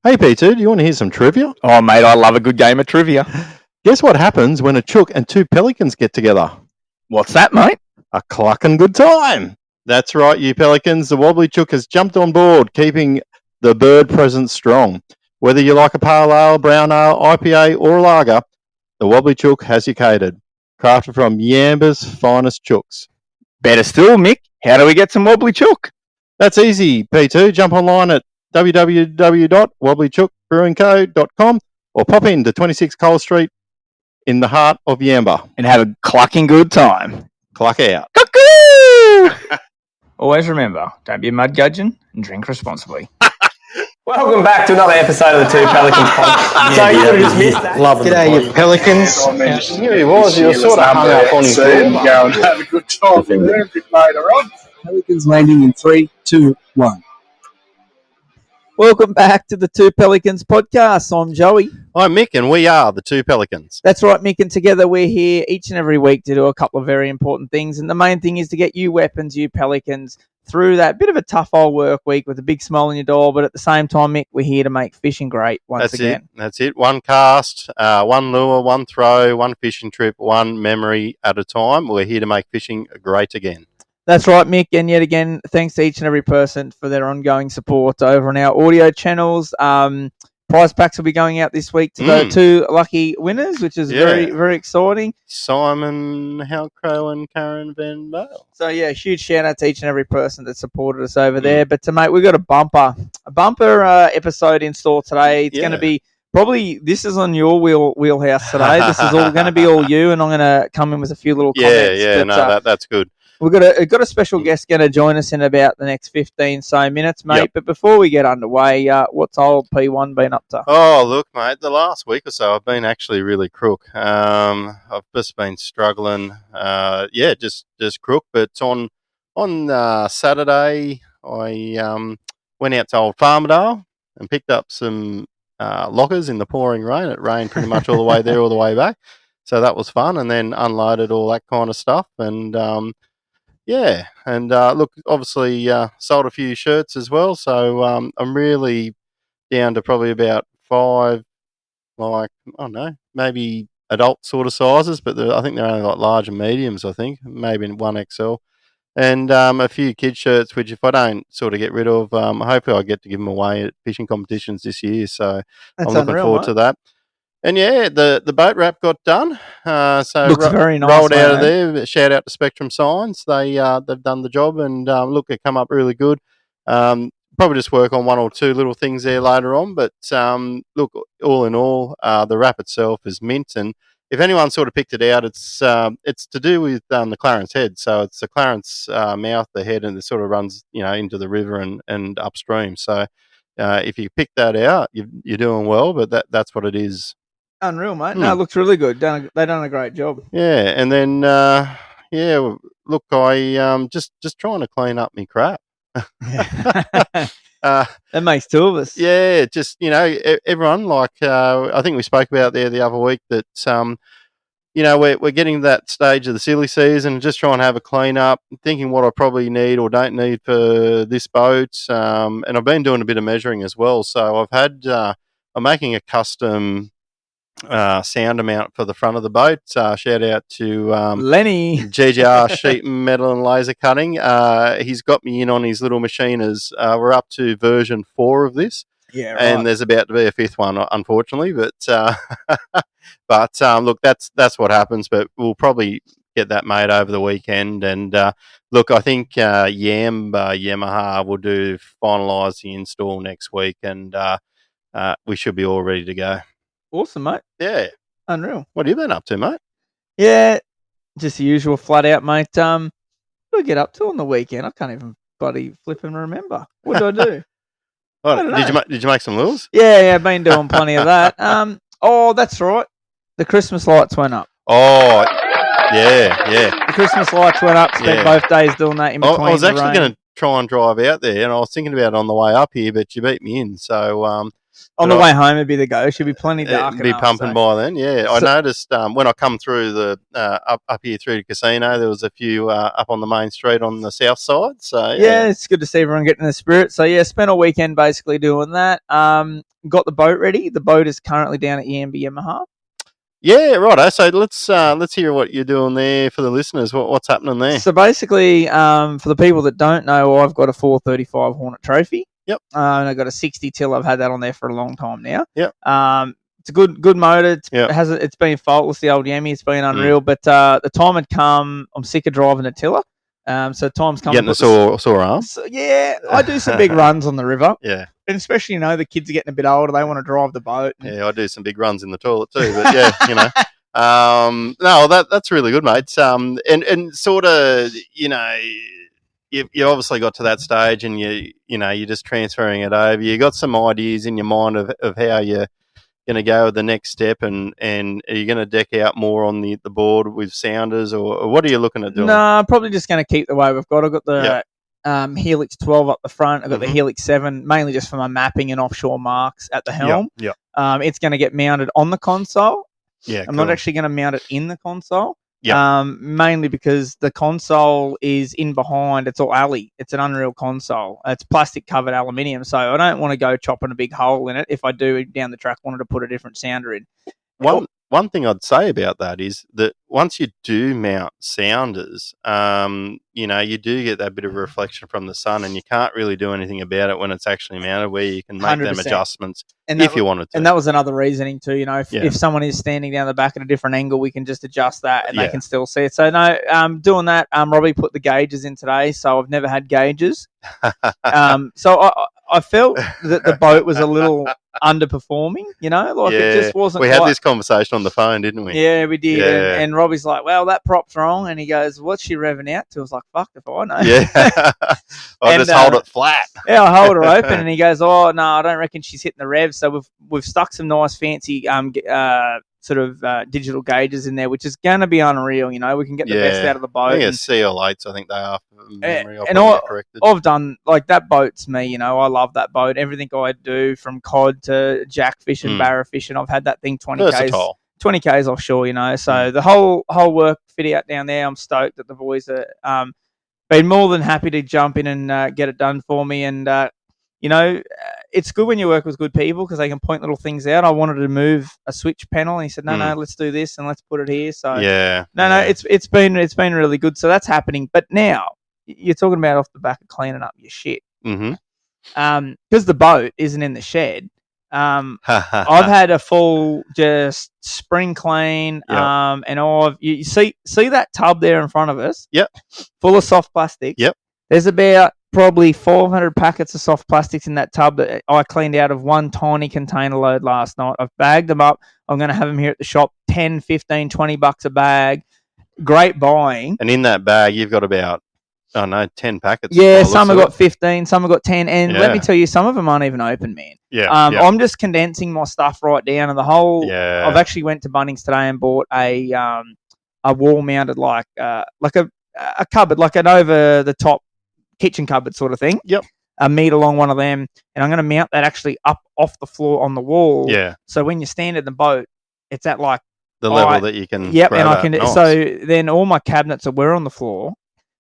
Hey, P2, do you want to hear some trivia? Oh, mate, I love a good game of trivia. Guess what happens when a chook and two pelicans get together? What's that, mate? A clucking good time. That's right, you pelicans. The wobbly chook has jumped on board, keeping the bird presence strong. Whether you like a pale ale, brown ale, IPA, or a lager, the wobbly chook has you catered. Crafted from Yamba's finest chooks. Better still, Mick, how do we get some wobbly chook? That's easy, P2. Jump online at www.wobblychookbrewingco.com or pop in to 26 Cole Street in the heart of Yamba. And have a clucking good time. Cluck out. Cuckoo! Always remember, don't be a mud gudgeon and drink responsibly. Welcome back to another episode of the Two Pelicans Podcast. So you could have just missed that. G'day, you Pelicans. Here he was. You were sort of hung up on his Go and have a good time from there a bit later on. Pelicans landing in 3, 2, 1. Welcome back to the Two Pelicans Podcast. I'm Joey. I'm Mick, and we are the Two Pelicans. That's right, Mick, and together we're here each and every week to do a couple of very important things. And the main thing is to get you weapons, you Pelicans, through that bit of a tough old work week with a big smile on your door. But at the same time, Mick, we're here to make fishing great once again. That's it. One cast, one lure, one throw, one fishing trip, one memory at a time. We're here to make fishing great again. That's right, Mick, and yet again, thanks to each and every person for their ongoing support over on our audio channels. Prize packs will be going out this week to the two lucky winners, which is very, very exciting. Simon Halcrow and Karen Van Bale. So, yeah, huge shout-out to each and every person that supported us over there. But, mate, we've got a bumper episode in store today. It's going to be probably, this is on your wheelhouse today. This is all going to be all you, and I'm going to come in with a few little comments. That's good. We've got a special guest going to join us in about the next 15 minutes, mate. Yep. But before we get underway, what's old P1 been up to? Oh, look, mate, the last week or so I've been actually really crook. I've just been struggling. Just crook. But on Saturday, I went out to Old Farmerdale and picked up some lockers in the pouring rain. It rained pretty much all the way there, all the way back. So that was fun, and then unloaded all that kind of stuff. And look, obviously sold a few shirts as well. So I'm really down to probably about 5, maybe adult sort of sizes, but I think they're only like large and mediums, I think, maybe 1XL. And a few kid shirts, which if I don't sort of get rid of, hopefully I get to give them away at fishing competitions this year. So I'm looking forward to that. And the boat wrap got done. So looks very nice. Rolled out of there. Shout out to Spectrum Signs. They've done the job, and look, it come up really good. Probably just work on one or two little things there later on. But look, all in all, the wrap itself is mint. And if anyone sort of picked it out, it's to do with the Clarence head. So it's the Clarence mouth, the head, and it sort of runs into the river and upstream. So if you pick that out, you're doing well. But that's what it is. Unreal, mate. No, it looks really good. They've done a great job. Yeah, and then look, I just trying to clean up my crap. That makes two of us. Yeah, just everyone, like I think we spoke about there the other week that we're getting to that stage of the silly season, just trying to have a clean up, thinking what I probably need or don't need for this boat, and I've been doing a bit of measuring as well. So I'm making a custom sound amount for the front of the boat. Shout out to Lenny GGR Sheet Metal and Laser Cutting. He's got me in on his little machiners. We're up to version 4 of this. Yeah, right. And there's about to be a 5th one, unfortunately. But look, that's what happens. But we'll probably get that made over the weekend. And look, I think Yamaha will finalise the install next week, and we should be all ready to go. Awesome, mate. Yeah. Unreal. What have you been up to, mate? Yeah, just the usual flat out, mate. What do I get up to on the weekend? I can't even bloody flip and remember. What do I do? Did you make some lures? Yeah, I've been doing plenty of that. That's right. The Christmas lights went up. Oh, yeah. The Christmas lights went up. Spent both days doing that in between. I was actually going to try and drive out there, and I was thinking about it on the way up here, but you beat me in. So, On the way home, it'd be the go. Should be plenty dark. It'd be pumping by then, yeah. I noticed when I come through the up here through the casino, there was a few up on the main street on the south side. So yeah, it's good to see everyone getting in the spirit. So yeah, spent a weekend basically doing that. Got the boat ready. The boat is currently down at Yamba Yamaha. Yeah, righto. So let's hear what you're doing there for the listeners. What's happening there? So basically, for the people that don't know, I've got a 435 Hornet Trophy. Yep. And I've got a 60 till. I've had that on there for a long time now. Yep. It's a good motor. It's been faultless, the old Yemi. It's been unreal. But the time had come. I'm sick of driving a tiller. So time's come. Getting a sore arm? So, yeah, I do some big runs on the river. Yeah. And especially, the kids are getting a bit older. They want to drive the boat. Yeah, I do some big runs in the toilet too. But yeah, no, that's really good, mate. And sort of, you obviously got to that stage, and you're just transferring it over. You got some ideas in your mind of how you're going to go the next step, and are you going to deck out more on the board with sounders, or what are you looking at doing? No, probably just going to keep the way we've got. I've got the Helix 12 up the front. I've got the Helix 7, mainly just for my mapping and offshore marks at the helm. Yeah. It's going to get mounted on the console. Yeah, I'm not actually going to mount it in the console. Yeah. Mainly because the console is in behind. It's all alley. It's an Unreal console. It's plastic covered aluminium. So I don't want to go chopping a big hole in it. If I do down the track, wanted to put a different sounder in. One thing I'd say about that is that once you do mount sounders, you do get that bit of reflection from the sun, and you can't really do anything about it when it's actually mounted, where you can make 100%. Them adjustments if you wanted to. And that was another reasoning too, if someone is standing down the back at a different angle, we can just adjust that and they can still see it. So no, doing that, Robbie put the gauges in today, so I've never had gauges. So I felt that the boat was a little underperforming, it just wasn't. We had this conversation on the phone, didn't we? Yeah, we did. Yeah. And Robbie's like, well, that prop's wrong. And he goes, what's she revving out to? I was like, fuck if I know. Yeah. I just hold it flat. Yeah, I hold her open. And he goes, oh, no, I don't reckon she's hitting the rev. So we've stuck some nice fancy digital gauges in there, which is going to be unreal. We can get the best out of the boat. I think it's CL8s, I think they are. I've done, that boat's me, I love that boat. Everything I do, from cod to jack fishing, barra fishing, I've had that thing 20Ks offshore, so the whole work fit out down there. I'm stoked that the boys are been more than happy to jump in and get it done for me. And it's good when you work with good people because they can point little things out. I wanted to move a switch panel, and he said, no, let's do this and let's put it here. So it's been really good. So that's happening. But now you're talking about off the back of cleaning up your shit. Mm-hmm. Because the boat isn't in the shed. I've had a full just spring clean. And you see that tub there in front of us? Yep. Full of soft plastic. Yep. There's about probably 400 packets of soft plastics in that tub that I cleaned out of one tiny container load last night. I've bagged them up. I'm going to have them here at the shop, 10, 15, 20 bucks a bag. Great buying. And in that bag, you've got about, 10 packets. Yeah, some have got 15, some have got 10. And let me tell you, some of them aren't even open, man. Yeah. I'm just condensing my stuff right down. And the whole, I've actually went to Bunnings today and bought a wall-mounted, like a cupboard, like an over-the-top kitchen cupboard sort of thing. Yep. A meter long one of them, and I'm going to mount that actually up off the floor on the wall. Yeah. So when you stand in the boat, it's at like the level that you can. Yep, and I can. Nice. So then all my cabinets that were on the floor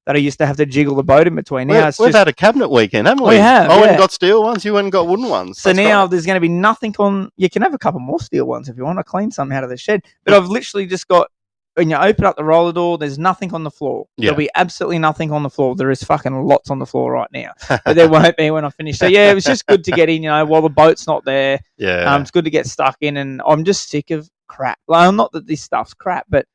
that I used to have to jiggle the boat in between. Now we've had a cabinet weekend, haven't we? We have. I went and got steel ones. You went and got wooden ones. So now there's going to be nothing on. You can have a couple more steel ones if you want to clean some out of the shed. But I've literally just got. When you open up the roller door, there's nothing on the floor. Yeah. There'll be absolutely nothing on the floor. There is fucking lots on the floor right now. But there won't be when I finish. So, yeah, it was just good to get in, while the boat's not there. Yeah. It's good to get stuck in, and I'm just sick of crap. Not that this stuff's crap, but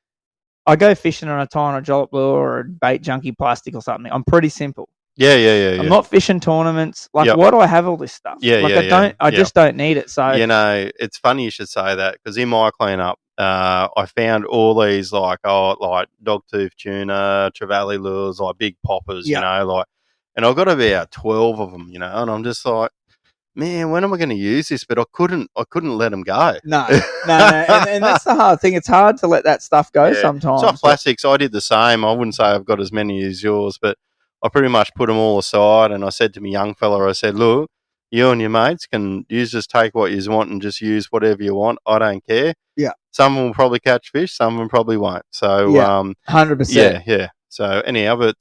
I go fishing on a tie on a jollop lure or a bait junkie plastic or something. I'm pretty simple. Yeah. I'm not fishing tournaments. Why do I have all this stuff? I just don't need it. So it's funny you should say that because in my cleanup, I found all these like dogtooth tuna, trevally lures, like big poppers, and I've got about 12 of them, and I'm just like, man, when am I going to use this? But I couldn't let them go. No. And that's the hard thing. It's hard to let that stuff go sometimes. Soft plastics, I did the same. I wouldn't say I've got as many as yours, but I pretty much put them all aside. And I said to my young fella, I said, look, you and your mates can just take what you want and just use whatever you want. I don't care. Yeah. Some will probably catch fish, some of them probably won't. So 100%. Yeah. So anyhow, but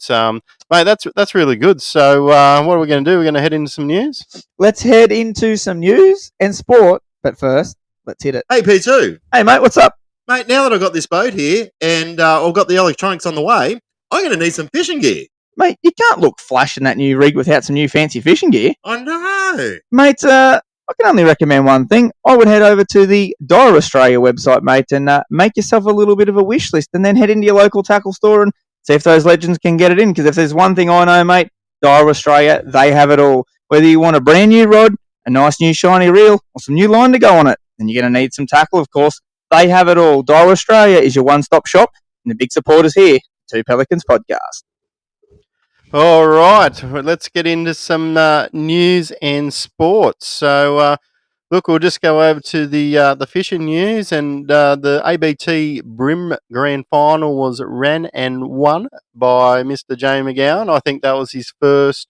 mate, that's really good. So what are we going to do? We're going to head into some news. Let's head into some news and sport. But first, let's hit it. Hey, P2. Hey, mate, what's up? Mate, now that I've got this boat here and I've got the electronics on the way, I'm going to need some fishing gear. Mate, you can't look flash in that new rig without some new fancy fishing gear. I know. Mate, I can only recommend one thing. I would head over to the Dyer Australia website, mate, and make yourself a little bit of a wish list and then head into your local tackle store and see if those legends can get it in. Because if there's one thing I know, mate, Dyer Australia, they have it all. Whether you want a brand new rod, a nice new shiny reel, or some new line to go on it, then you're going to need some tackle, of course. They have it all. Dyer Australia is your one-stop shop, and the big supporters here, to Pelicans Podcast. All right, let's get into some news and sports. So, look, we'll just go over to the fishing news, and the ABT Brim Grand Final was ran and won by Mr. Jamie McGowan. I think that was his first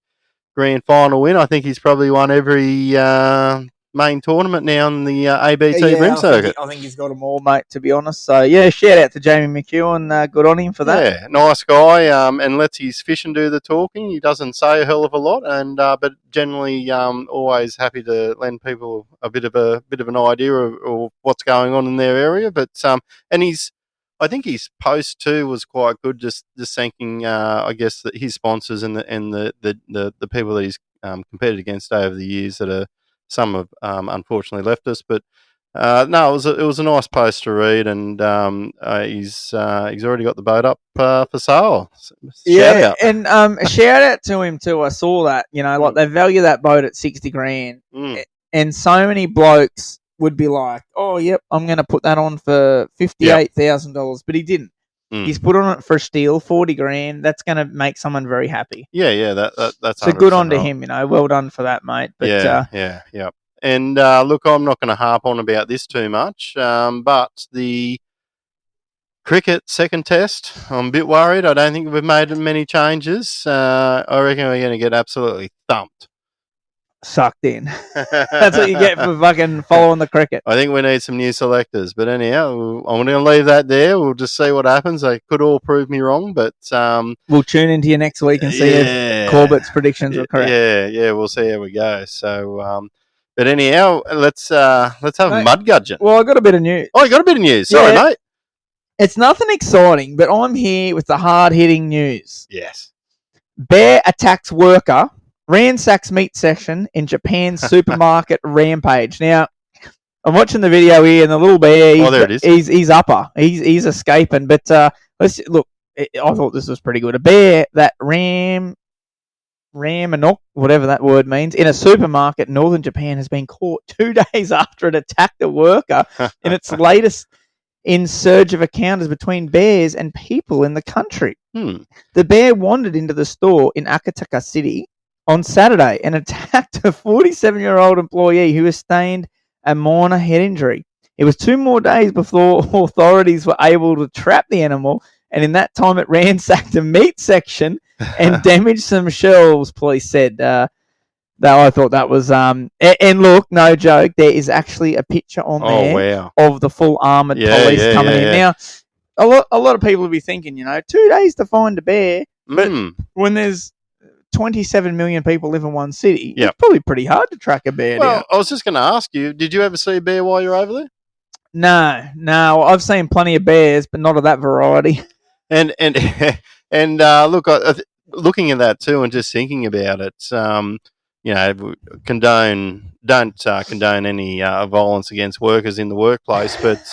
Grand Final win. I think he's probably won every main tournament now in the ABT Brim circuit. I think he's got them all, mate, to be honest. So, yeah, shout out to Jamie McEwen. Good on him for that. Yeah, nice guy, and lets his fishing do the talking. He doesn't say a hell of a lot, and but generally always happy to lend people a bit of an idea of what's going on in their area. But and I think his post too was quite good. Just thanking, I guess, his sponsors and the people that he's competed against over the years that are. Some have unfortunately left us, but no, it was a nice post to read, and he's already got the boat up for sale. Shout out. And shout out to him too. I saw that, like they value that boat at $60,000, and so many blokes would be like, "Oh, yep, I'm going to put that on for $58,000," but he didn't. He's put on it for a steal, $40,000. That's going to make someone very happy. Yeah, that's so good on to him. Well done for that, mate. But, yeah. And look, I'm not going to harp on about this too much, but the cricket second test, I'm a bit worried. I don't think we've made many changes. I reckon we're going to get absolutely thumped. Sucked in. That's what you get for fucking following the cricket. I think we need some new selectors. But anyhow, I'm going to leave that there. We'll just see what happens. They could all prove me wrong, but we'll tune into you next week and see if Corbett's predictions were correct. Yeah, we'll see how we go. So, but anyhow, let's have mud gudgeon. Well, I got a bit of news. Oh, you got a bit of news. Sorry, mate. It's nothing exciting, but I'm here with the hard-hitting news. Yes. Bear attacks worker. Ransacks meat section in Japan's supermarket rampage. Now, I'm watching the video here, and the little bear, there it is. He's upper. He's escaping. But let's look. I thought this was pretty good. A bear that ram whatever that word means, in a supermarket in northern Japan has been caught 2 days after it attacked a worker in its latest in surge of encounters between bears and people in the country. The bear wandered into the store in Akataka City on Saturday and attacked a 47-year-old employee who sustained a minor head injury. It was 2 more days before authorities were able to trap the animal, and in that time it ransacked a meat section and damaged some shelves, police said. I thought that was... and look, no joke, there is actually a picture on there of the full armoured police coming in. Now, a lot of people will be thinking, 2 days to find a bear, but when there's 27 million people live in one city, it's probably pretty hard to track a bear down. I was just going to ask you, did you ever see a bear while you were over there? No. I've seen plenty of bears, but not of that variety. And look, looking at that too and just thinking about it, don't condone any violence against workers in the workworkplace, but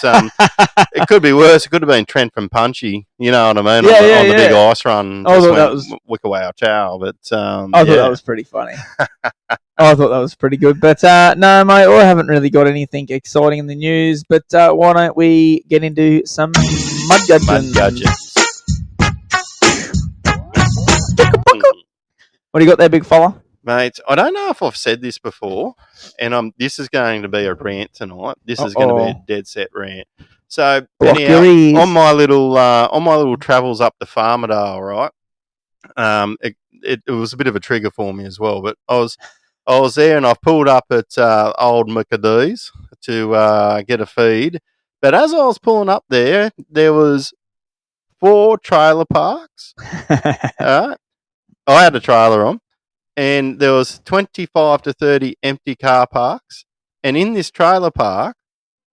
it could be worse. It could have been Trent from Punchy, you know what I mean, on the big ice run. I thought that was Wickawow Chow, but I thought that was pretty funny. I thought that was pretty good, but no, mate, I haven't really got anything exciting in the news. But why don't we get into some mud gudgeons? What do you got there, big fella? Mate, I don't know if I've said this before, and this is going to be a rant tonight. This is going to be a dead set rant. So, anyhow, on my little travels up to Farmerdale, right? It was a bit of a trigger for me as well. But I was I was there and I pulled up at old McAdee's to get a feed. But as I was pulling up there was 4 trailer parks. All right. I had a trailer on, and there was 25 to 30 empty car parks. And in this trailer park,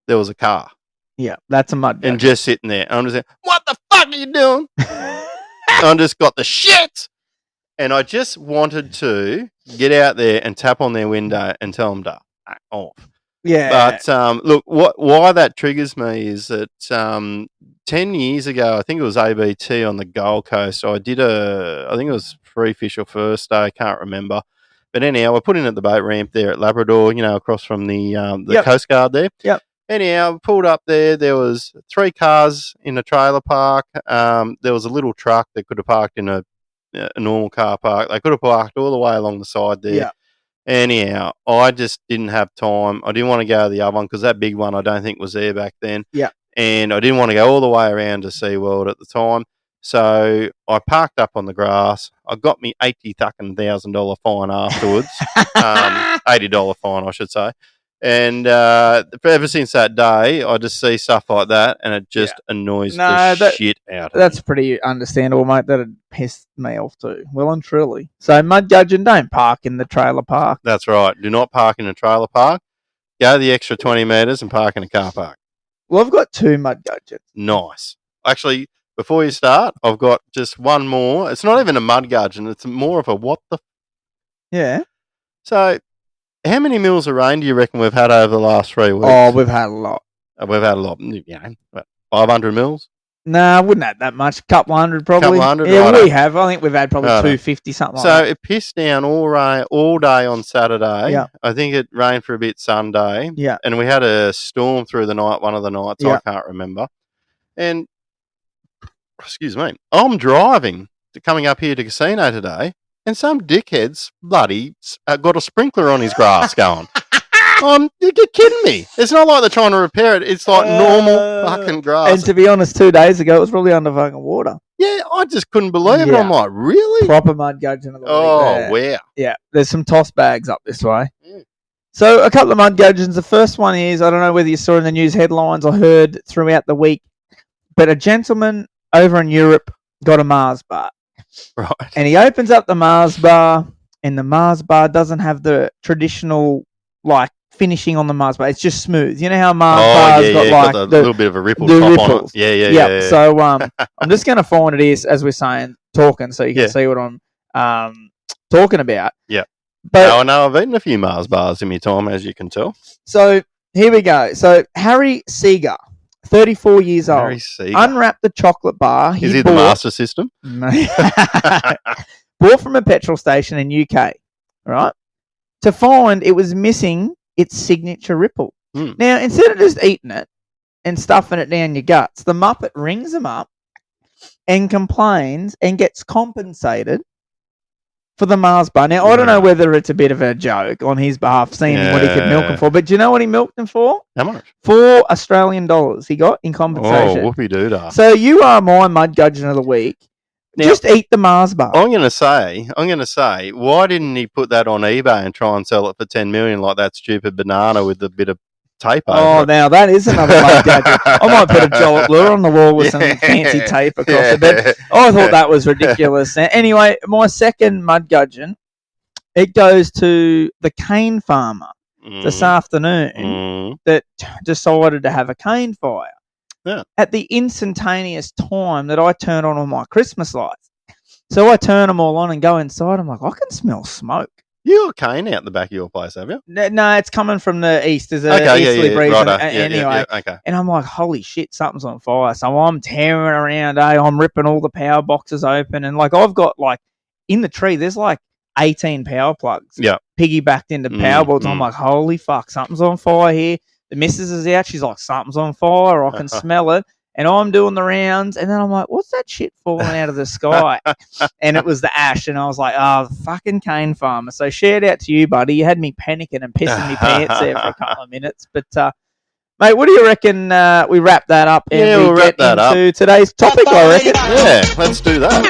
there was a car. Yeah, that's a mud. And just sitting there. And I'm just saying, what the fuck are you doing? I just got the shit. And I just wanted to get out there and tap on their window and tell them to back off. Yeah. But look, why that triggers me is that 10 years ago, I think it was ABT on the Gold Coast. I think it was free fish or first day, I can't remember. But anyhow, we're putting at the boat ramp there at Labrador, across from the Coast Guard there. Yep. Anyhow, pulled up there. There was 3 cars in a trailer park. There was a little truck that could have parked in a normal car park. They could have parked all the way along the side there. Yeah. Anyhow, I just didn't have time. I didn't want to go to the other one because that big one I don't think was there back then. Yeah. And I didn't want to go all the way around to SeaWorld at the time. So I parked up on the grass. I got me $80,000 fine afterwards. $80 fine, I should say. And ever since that day, I just see stuff like that, and it just annoys the shit out of me. That's pretty understandable, mate. That'd piss me off too. Well and truly. So, mud gudgeon, don't park in the trailer park. That's right. Do not park in a trailer park. Go the extra 20 metres and park in a car park. Well, I've got 2 mud gudgeons. Nice. Actually, before you start, I've got just one more. It's not even a mud gudgeon. It's more of a what the... Yeah. So... how many mils of rain do you reckon we've had over the last 3 weeks? Oh, we've had a lot. We've had a lot. 500 mils? Nah, I wouldn't have that much. Couple hundred, probably. Couple hundred? Yeah, Right. we have. I think we've had probably 250, something like that. So it pissed down all day on Saturday. Yeah. I think it rained for a bit Sunday. Yeah. And we had a storm through the night, one of the nights. Yeah. I can't remember. And, excuse me, I'm driving coming up here to casino today, and some dickhead's bloody got a sprinkler on his grass going. You're kidding me. It's not like they're trying to repair it. It's like normal fucking grass. And to be honest, 2 days ago, it was probably under fucking water. Yeah, I just couldn't believe it. Yeah. I'm like, really? Proper mud gudgeon of the week. Oh, wow. Yeah, there's some toss bags up this way. Mm. So a couple of mud gudgeons. The first one is, I don't know whether you saw in the news headlines or heard throughout the week, but a gentleman over in Europe got a Mars bar. Right. And he opens up the Mars bar, and the Mars bar doesn't have the traditional, finishing on the Mars bar. It's just smooth. You know how Mars bars got a little bit of a ripple the top ripples. on it. Yeah. So I'm just going to find it as we're saying, talking, so you can see what I'm talking about. Yeah. But I know I've eaten a few Mars bars in my time, as you can tell. So here we go. So Harry Seeger, 34 years old, Harry Seeger. unwrapped the chocolate bar. Is he the Master System? Bought from a petrol station in UK, right? To find it was missing its signature ripple. Now, instead of just eating it and stuffing it down your guts, the Muppet rings him up and complains and gets compensated for the Mars bar. Now, I don't know whether it's a bit of a joke on his behalf, seeing what he could milk him for, but do you know what he milked him for? How much? $4 Australian he got in compensation. Oh, whoopee-doo-dah. So you are my mud gudgeon of the week. Now, just eat the Mars bar. I'm going to say, why didn't he put that on eBay and try and sell it for $10 million like that stupid banana with a bit of tape over it? Now that is another mud gudgeon. I might put a Jolt lure on the wall with some fancy tape across it. But I thought that was ridiculous. Anyway, my second mud gudgeon, it goes to the cane farmer this afternoon that decided to have a cane fire. Yeah. At the instantaneous time that I turn on all my Christmas lights. So I turn them all on and go inside. I'm like, I can smell smoke. You got a cane out the back of your place, have you? No, it's coming from the east. There's a easterly breeze. Anyway, okay. And I'm like, holy shit, something's on fire. So I'm tearing around, I'm ripping all the power boxes open. And I've got in the tree, there's 18 power plugs piggybacked into power boards. I'm like, holy fuck, something's on fire here. The missus is out. She's like, something's on fire. I can smell it. And I'm doing the rounds. And then I'm like, what's that shit falling out of the sky? And it was the ash. And I was like, oh, the fucking cane farmer. So shout out to you, buddy. You had me panicking and pissing me pants there for a couple of minutes. But, mate, what do you reckon we wrap that up and we get into today's topic, I reckon? Yeah, let's do that.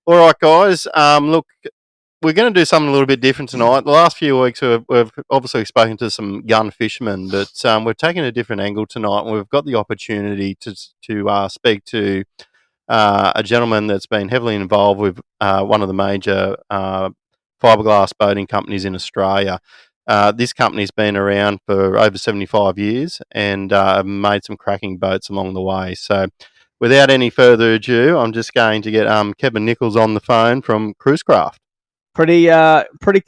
All right, guys. Look, we're going to do something a little bit different tonight. The last few weeks, we've obviously spoken to some gun fishermen, but we're taking a different angle tonight, and we've got the opportunity to speak to a gentleman that's been heavily involved with one of the major fiberglass boating companies in Australia. This company's been around for over 75 years and made some cracking boats along the way. So without any further ado, I'm just going to get Kevin Nichols on the phone from Cruisecraft. Pretty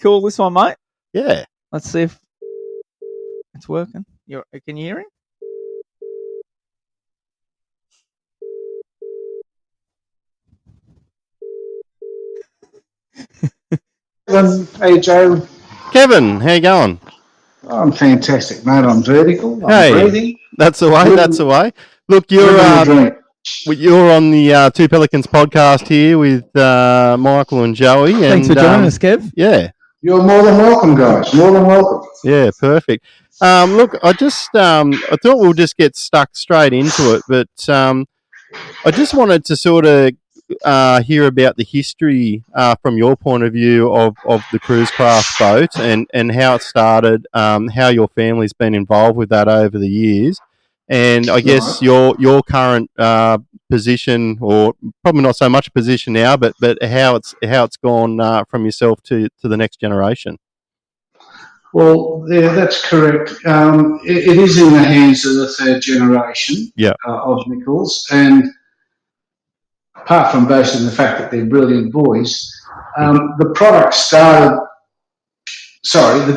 cool, this one, mate. Yeah. Let's see if it's working. Can you hear him? Hey, Joe. Kevin, how you going? I'm fantastic, mate. I'm vertical. I'm breathing. That's the way. That's the way. Look, you're on the Two Pelicans podcast here with Michael and Joey. Thanks for joining us, Kev. Yeah. You're more than welcome, guys. More than welcome. Yeah, perfect. Look, I thought we'll just get stuck straight into it, but I just wanted to sort of hear about the history from your point of view of the Cruisecraft boat and how it started, how your family's been involved with that over the years, and I guess your current position, or probably not so much a position now, but how it's gone from yourself to the next generation. Well, yeah, that's correct. It is in the hands of the third generation of Nichols, and apart from boasting the fact that they're brilliant boys, the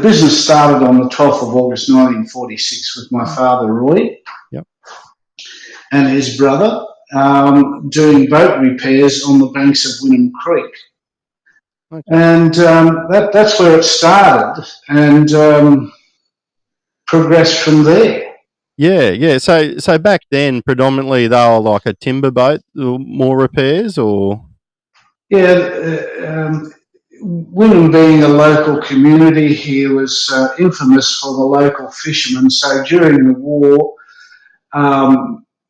business started on the 12th of August 1946 with my father, Roy, and his brother doing boat repairs on the banks of Wynnum Creek. Okay. And that's where it started and progressed from there. Yeah. So back then, predominantly they were like a timber boat, more repairs, or Wynnum being a local community here was infamous for the local fishermen. So during the war,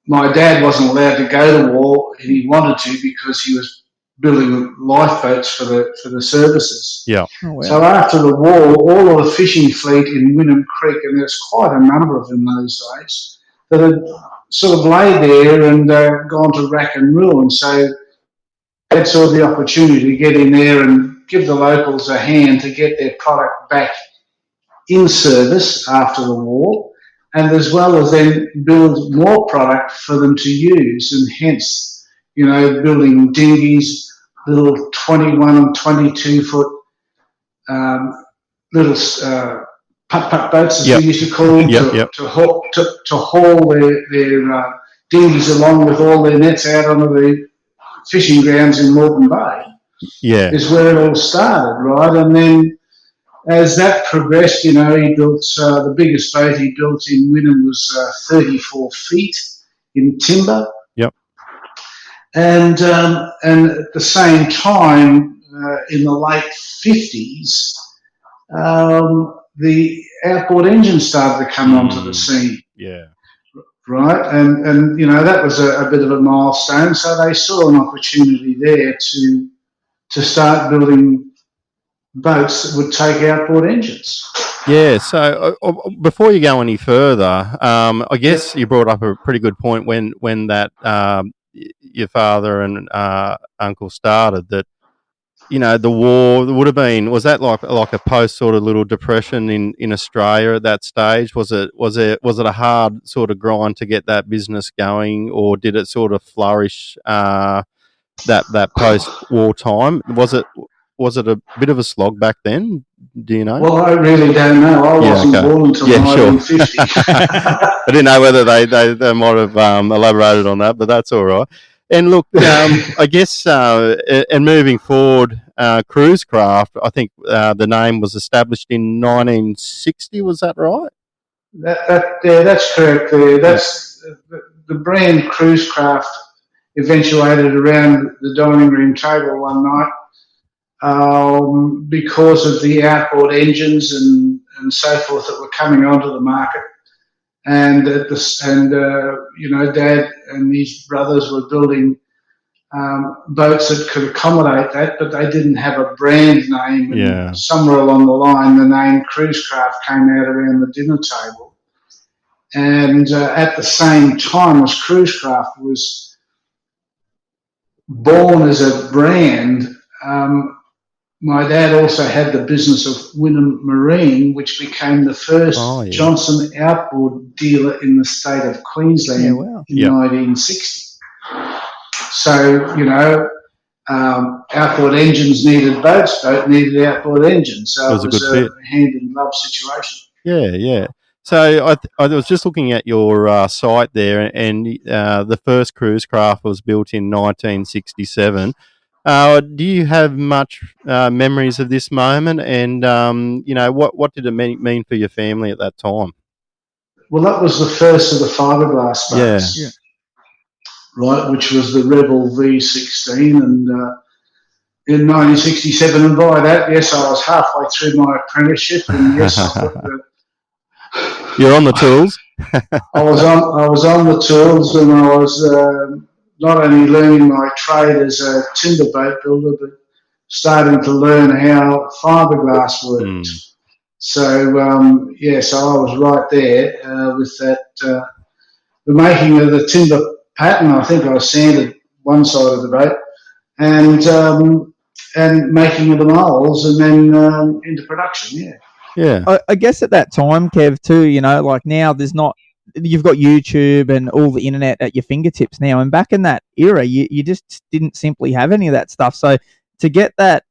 my dad wasn't allowed to go to war. He wanted to because he was building lifeboats for the services. Yeah. Oh, wow. So after the war, all of the fishing fleet in Wynnum Creek, and there's quite a number of them in those days, that had sort of laid there and gone to rack and ruin. So Dad saw the opportunity to get in there and give the locals a hand to get their product back in service after the war, and as well as then build more product for them to use, and hence, building dinghies, little 21 and 22 foot little putt-putt boats, as we used to call them, to haul their dinghies along with all their nets out onto the fishing grounds in Moreton Bay. Yeah. Is where it all started, right? And then as that progressed, he built the biggest boat he built in Wynnum was 34 feet in timber. Yep. And at the same time, in the late 50s, the outboard engine started to come onto the scene. Yeah. Right, and that was a bit of a milestone. So they saw an opportunity there to start building boats that would take outboard engines. Yeah, so before you go any further, I guess you brought up a pretty good point when that your father and uncle started, that the war would have been, was that like a post sort of little depression in Australia at that stage? Was it a hard sort of grind to get that business going, or did it sort of flourish that post war time? Was it a bit of a slog back then? Do you know? Well, I really don't know. I wasn't born until 1950. I didn't know whether they might have elaborated on that, but that's all right. And look, I guess, and moving forward, Cruisecraft, I think the name was established in 1960. Was that right? That's correct. That's the brand Cruisecraft eventuated around the dining room table one night. Because of the outboard engines and so forth that were coming onto the market, and Dad and his brothers were building boats that could accommodate that, but they didn't have a brand name. And Yeah. somewhere along the line, the name cruise craft came out around the dinner table. And at the same time as cruise craft was born as a brand, my dad also had the business of Wynnum Marine, which became the first Johnson outboard dealer in the state of Queensland in 1960. So, outboard engines needed boats, boat needed outboard engines. So it was a hand-in-glove situation. Yeah. So I was just looking at your site there, and the first cruise craft was built in 1967. Do you have much memories of this moment? And what did it mean for your family at that time? Well, that was the first of the fiberglass boats, right? Which was the Rebel V16, and in 1967. And by that, yes, I was halfway through my apprenticeship, and yes, you're on the tools. I was on the tools, and I was not only learning my trade as a timber boat builder, but starting to learn how fiberglass worked. So yes, I was right there with that. The making of the timber pattern, I think I sanded one side of the boat, and making of the molds, and then into production. Yeah. I guess at that time, Kev, too, like now there's not, you've got YouTube and all the internet at your fingertips now. And back in that era, you just didn't simply have any of that stuff. So to get that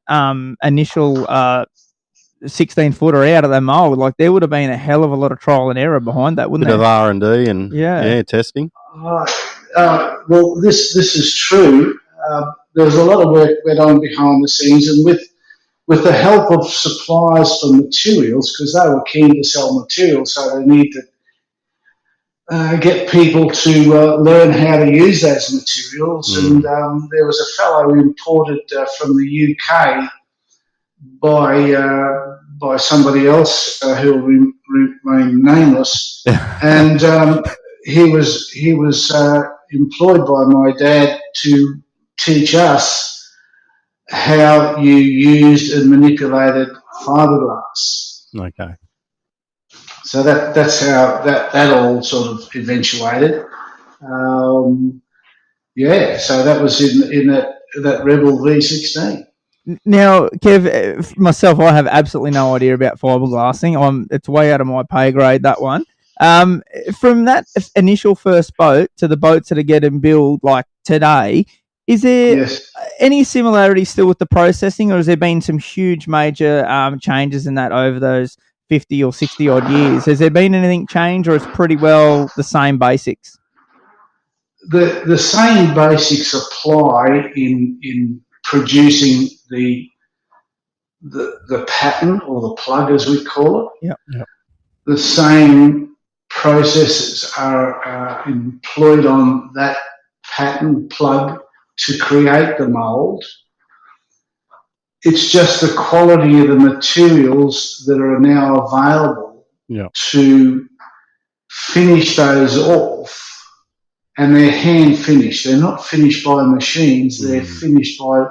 initial 16-footer out of the mold, like there would have been a hell of a lot of trial and error behind that, wouldn't there? Bit of R&D and testing. Well, this is true. There was a lot of work went on behind the scenes, and with the help of suppliers for materials, because they were keen to sell materials, so they need to get people to learn how to use those materials. And there was a fellow imported from the UK by somebody else who will remain nameless, and he was employed by my dad to teach us how you used and manipulated fiberglass. Okay. So that's how that all sort of eventuated. So that was in that Rebel V16. Now, Kev, myself, I have absolutely no idea about fiberglassing. It's way out of my pay grade, that one. From that initial first boat to the boats that are getting built like today, is there any similarity still with the processing, or has there been some huge major changes in that over those 50 or 60 odd years? Has there been anything change, or it's pretty well the same basics? The same basics apply in producing the pattern, or the plug as we call it. Yep. The same processes are employed on that pattern plug to create the mold. It's just the quality of the materials that are now available to finish those off, and they're hand finished. They're not finished by machines. They're finished by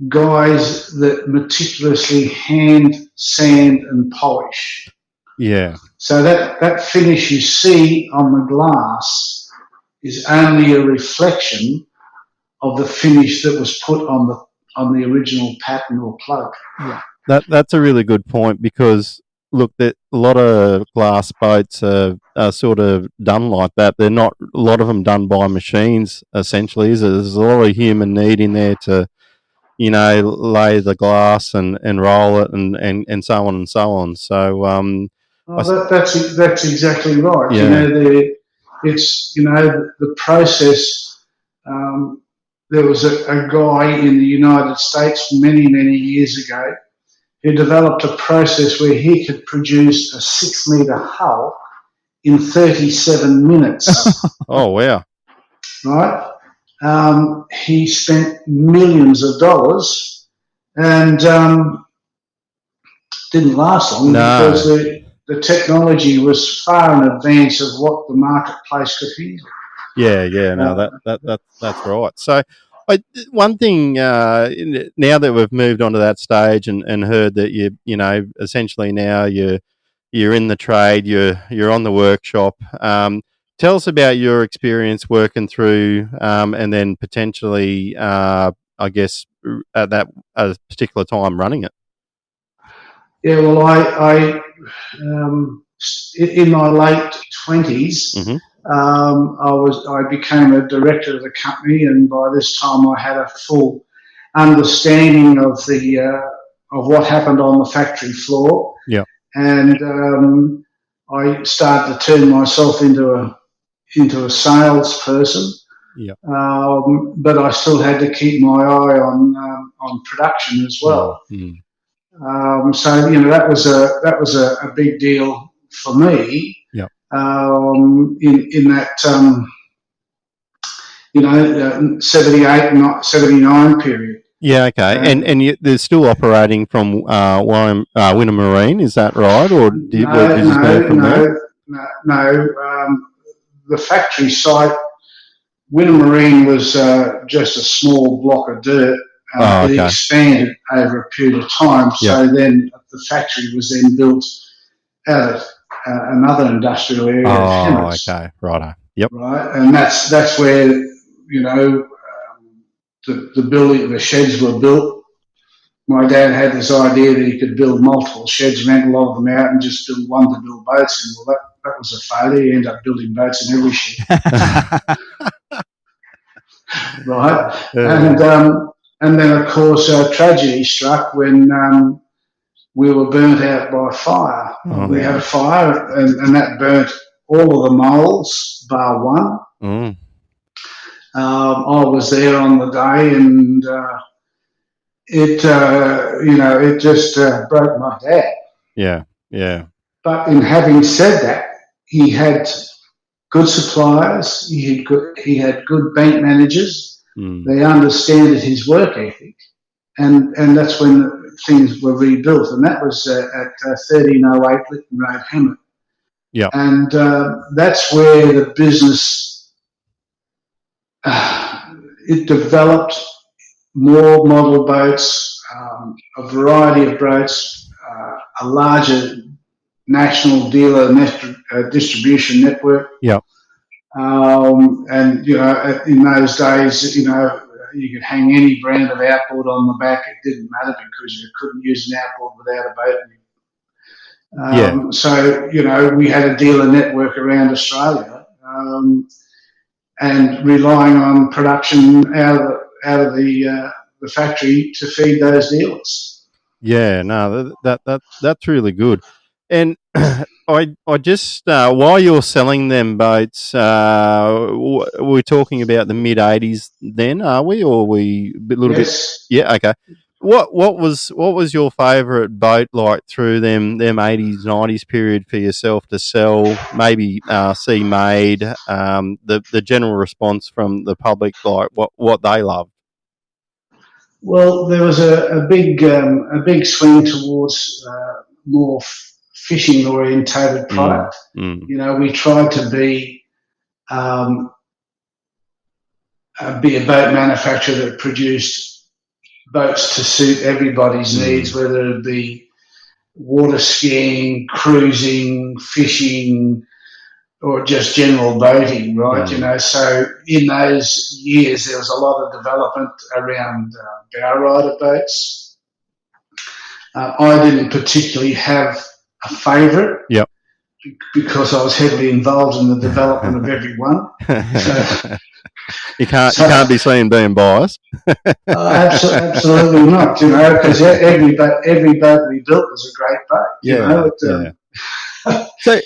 guys that meticulously hand, sand, and polish. Yeah. So that finish you see on the glass is only a reflection of the finish that was put on the original pattern or plug. Yeah. That's a really good point, because look, a lot of glass boats are sort of done like that. They're not a lot of them done by machines. Essentially, there's a lot of human need in there to, lay the glass and roll it and so on and so on. So that's exactly right. Yeah. It's the process. There was a guy in the United States many years ago who developed a process where he could produce a 6-metre hull in 37 minutes. Oh, wow. Right? He spent millions of dollars and didn't last long because the technology was far in advance of what the marketplace could handle. Yeah, no, that's right. So One thing now that we've moved on to that stage and heard that you know essentially now you're in the trade, you're on the workshop. Tell us about your experience working through, and then potentially, I guess, at that at a particular time running it. Yeah, well, I in my late 20s, I became a director of the company, and by this time I had a full understanding of of what happened on the factory floor. Yeah, and I started to turn myself into a salesperson. yeah. But I still had to keep my eye on production as well. So that was a big deal for me. Yeah. In that 78 and 79 period. Yeah. Okay. And they're still operating from Winner Marine, is that right? Or did you move from there? No. The factory site, Winner Marine, was just a small block of dirt. Okay. It expanded over a period of time. So then the factory was then built out of another industrial area. Oh, okay. Righto. Yep. Right, and that's where the building, the sheds were built. My dad had this idea that he could build multiple sheds, rent a lot of them out, and just build one to build boats in. Well, that was a failure. He ended up building boats in every shed. Right, and then of course tragedy struck when we were burnt out by fire. We had a fire, and that burnt all of the moulds bar one. I was there on the day, and it just broke my dad. Yeah, yeah. But in having said that, he had good suppliers. He had good bank managers. They understood his work ethic, and that's when things were rebuilt, and that was at 1308 Lytton Road, Hammett. Yeah, and that's where the business it developed more model boats, a variety of boats, a larger national dealer distribution network. Yeah. And in those days, you could hang any brand of outboard on the back. It didn't matter because you couldn't use an outboard without a boat. So we had a dealer network around Australia, and relying on production out of the factory to feed those dealers. Yeah, no, that's really good. And I just while you're selling them boats, we're talking about the mid '80s. Then are we, or are we a little bit? Yeah, okay. What was your favourite boat like through them '80s '90s period for yourself to sell? Maybe see made. The general response from the public, like what they loved. Well, there was a big swing towards more fishing orientated product. We tried to be a boat manufacturer that produced boats to suit everybody's needs, whether it be water skiing, cruising, fishing, or just general boating, right? So in those years, there was a lot of development around bow rider boats. I didn't particularly have a favourite. Yep. Because I was heavily involved in the development of every one. So, you can't be seen being biased. Absolutely not, because every boat we built was a great boat. So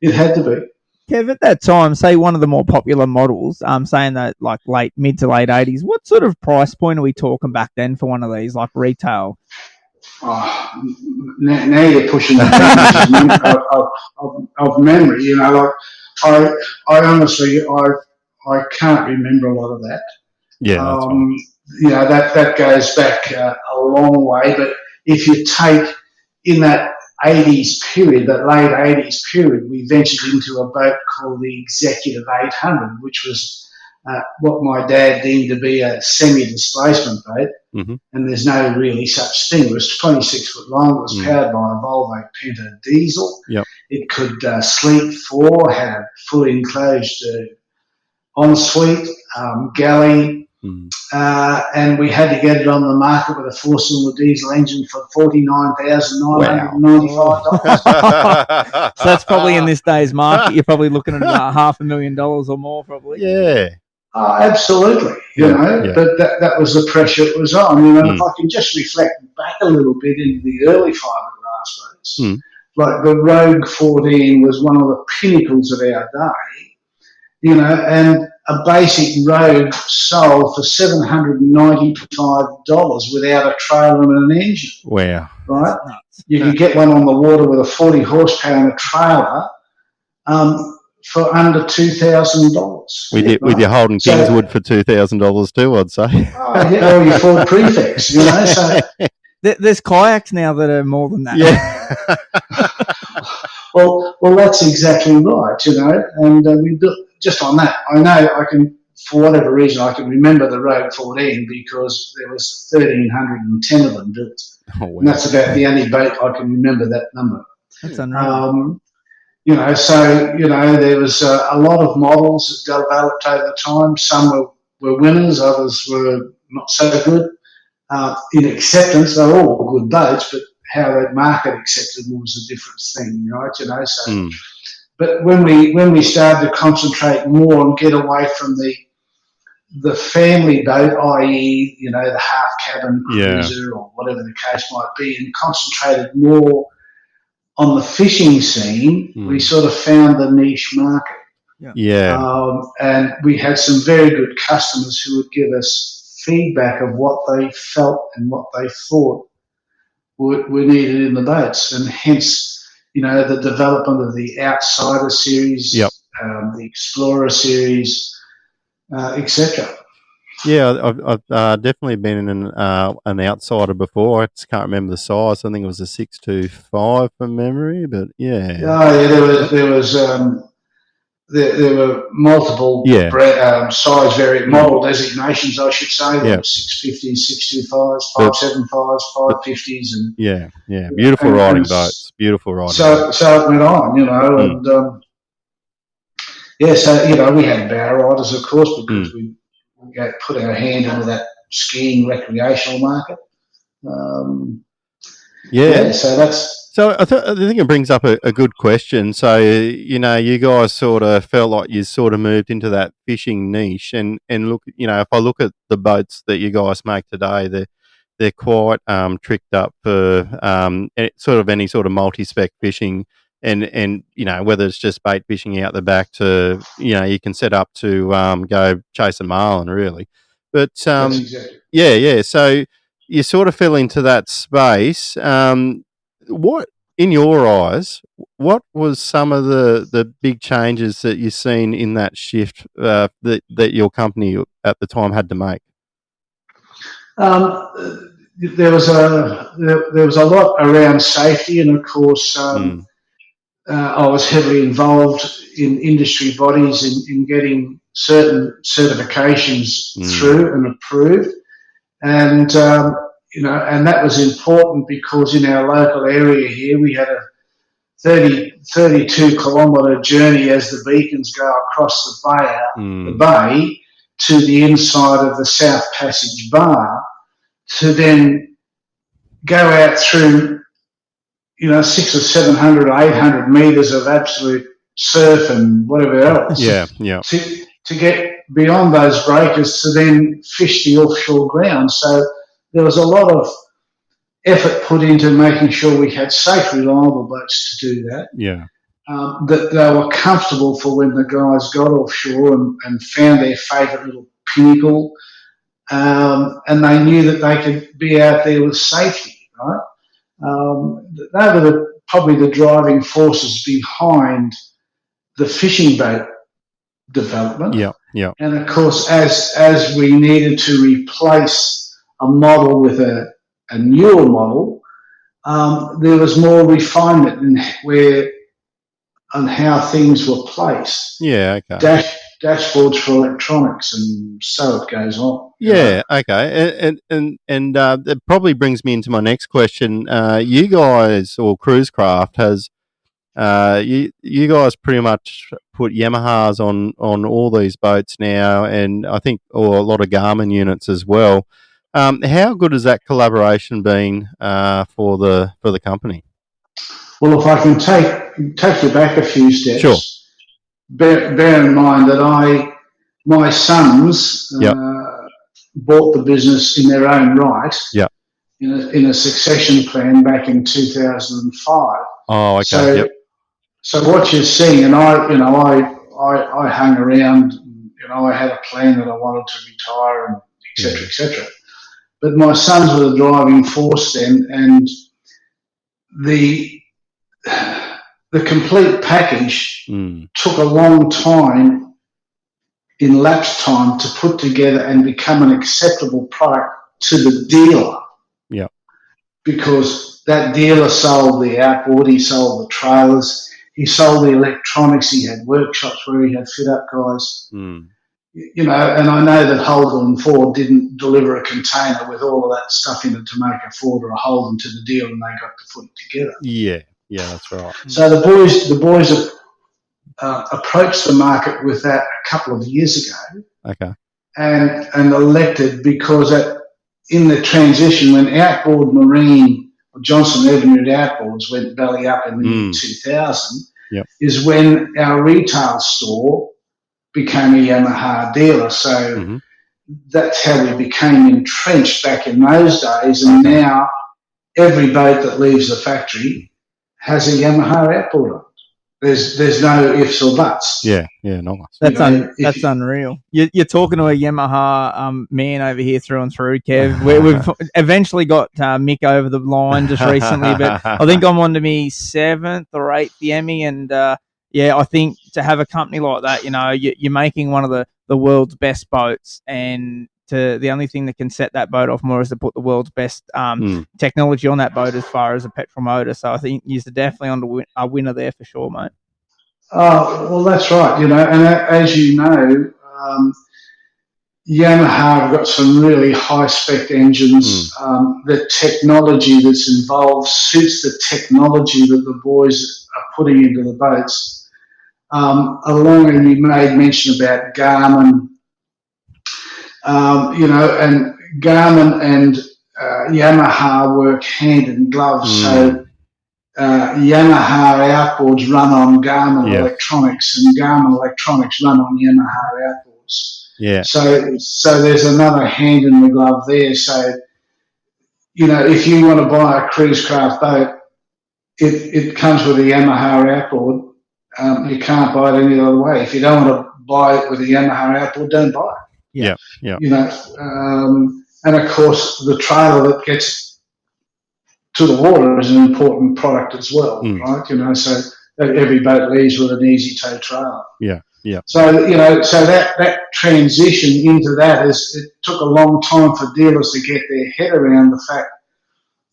it had to be. Kev, at that time, say one of the more popular models, saying that like mid to late 80s, what sort of price point are we talking back then for one of these, like retail? Now you're pushing the of memory. Like I honestly, I can't remember a lot of that. Yeah, that's that goes back a long way. But if you take in that 80s period, that late 80s period, we ventured into a boat called the Executive 800, which was what my dad deemed to be a semi-displacement boat, and there's no really such thing. It was 26 foot long. It was powered by a Volvo Penta diesel. Yep. It could sleep 4, had a fully enclosed ensuite, galley, and we had to get it on the market with a 4-cylinder diesel engine for $49,995. So that's probably in this day's market. You're probably looking at about $500,000 or more, probably. Yeah. Absolutely, but that was the pressure it was on. If I can just reflect back a little bit into the early fiberglass boats, like the Rogue 14 was one of the pinnacles of our day, and a basic Rogue sold for $795 without a trailer and an engine. Wow. Right? You could get one on the water with a 40 horsepower and a trailer for under $2,000. With your Holden Kingswood for $2,000 too, I'd say. Or your Ford Prefix, So there's kayaks now that are more than that. Yeah. well, that's exactly right, and we built just on that. I know I can, for whatever reason, I can remember the Rogue 14 because there was 1,310 of them built. Oh, wow. And that's about the only boat I can remember that number. That's unreal. There was a lot of models that developed over the time. Some were winners, others were not so good. In acceptance, they were all good boats, but how the market accepted them was a different thing, right? So, but when we started to concentrate more and get away from the family boat, i.e., the half cabin cruiser or whatever the case might be, and concentrated more on the fishing scene, we sort of found the niche market. And we had some very good customers who would give us feedback of what they felt and what they thought were needed in the boats, and hence, the development of the Outsider series, the Explorer series, etc. Yeah, I've definitely been in an Outsider before. I just can't remember the size. I think it was a 625 from memory, but yeah. There were multiple size variant model designations, I should say. There were 650s, 625s, 575s, 550s, and beautiful riding boats. Beautiful riding. So it went on, and we had bow riders, of course, because we put our hand into that skiing recreational market. So that's. So I think it brings up a good question. So, you guys sort of felt like you sort of moved into that fishing niche, and look, if I look at the boats that you guys make today, they're quite tricked up for sort of any sort of multi-spec fishing, and whether it's just bait fishing out the back to, you can set up to go chase a marlin, really. But So you sort of fell into that space. What, in your eyes, what was some of the big changes that you've seen in that shift that your company at the time had to make? There was a lot around safety, and of course, I was heavily involved in industry bodies in getting certain certifications through and approved, and and that was important because in our local area here, we had a 32 kilometre journey as the beacons go across the bay to the inside of the South Passage Bar to then go out through, 600 or 700 or 800 metres of absolute surf and whatever else. To get beyond those breakers to then fish the offshore ground. So there was a lot of effort put into making sure we had safe, reliable boats to do that. That they were comfortable for when the guys got offshore and found their favourite little pinnacle, and they knew that they could be out there with safety, right? They were probably the driving forces behind the fishing boat development. And of course, as we needed to replace a model with a newer model, there was more refinement in where on how things were placed. Yeah, okay. Dashboards for electronics, and so it goes on. Yeah, okay. And that probably brings me into my next question. You guys, or Cruise Craft, has you guys pretty much put Yamahas on all these boats now, and I think or a lot of Garmin units as well. How good has that collaboration been for the company? Well, if I can take you back a few steps, Sure. Bear in mind that my sons bought the business in their own right. Yeah. In a succession plan back in 2005. Oh, okay. So, so what you're seeing, and I hung around. I had a plan that I wanted to retire, and etc. etc. But my sons were the driving force then, and the complete package took a long time, in lapse time, to put together and become an acceptable product to the dealer. Yeah. Because that dealer sold the outboard, he sold the trailers, he sold the electronics, he had workshops where he had fit-up guys. And I know that Holden and Ford didn't deliver a container with all of that stuff in it to make a Ford or a Holden to the dealer, and they got to put it together. Yeah, that's right. So the boys approached the market with that a couple of years ago. Okay. And elected because in the transition when outboard marine or Johnson Evinrude outboards went belly up in the year 2000, is when our retail store became a Yamaha dealer. So that's how we became entrenched back in those days. And now every boat that leaves the factory has a Yamaha outboard on it. There's no ifs or buts. Yeah, nice. That's unreal. You're talking to a Yamaha man over here through and through, Kev. We've eventually got Mick over the line just recently, but I think I'm on to me 7th or 8th Yemi, and I think to have a company like that, you're making one of the world's best boats, and the only thing that can set that boat off more is to put the world's best technology on that boat as far as a petrol motor. So I think you're definitely on a winner there for sure, mate. Oh, well, that's right. And as you know, Yamaha have got some really high-spec engines. The technology that's involved suits the technology that the boys are putting into the boats. And you made mention about Garmin. And Garmin and Yamaha work hand in glove. So Yamaha outboards run on Garmin electronics, and Garmin electronics run on Yamaha outboards. Yeah. So there's another hand in the glove there. So, if you want to buy a cruise craft boat, it comes with a Yamaha outboard. You can't buy it any other way. If you don't want to buy it with a Yamaha outboard, don't buy it. Yeah. And of course the trailer that gets to the water is an important product as well, right? So every boat leaves with an easy tow trailer. Yeah. So so that transition into that it took a long time for dealers to get their head around the fact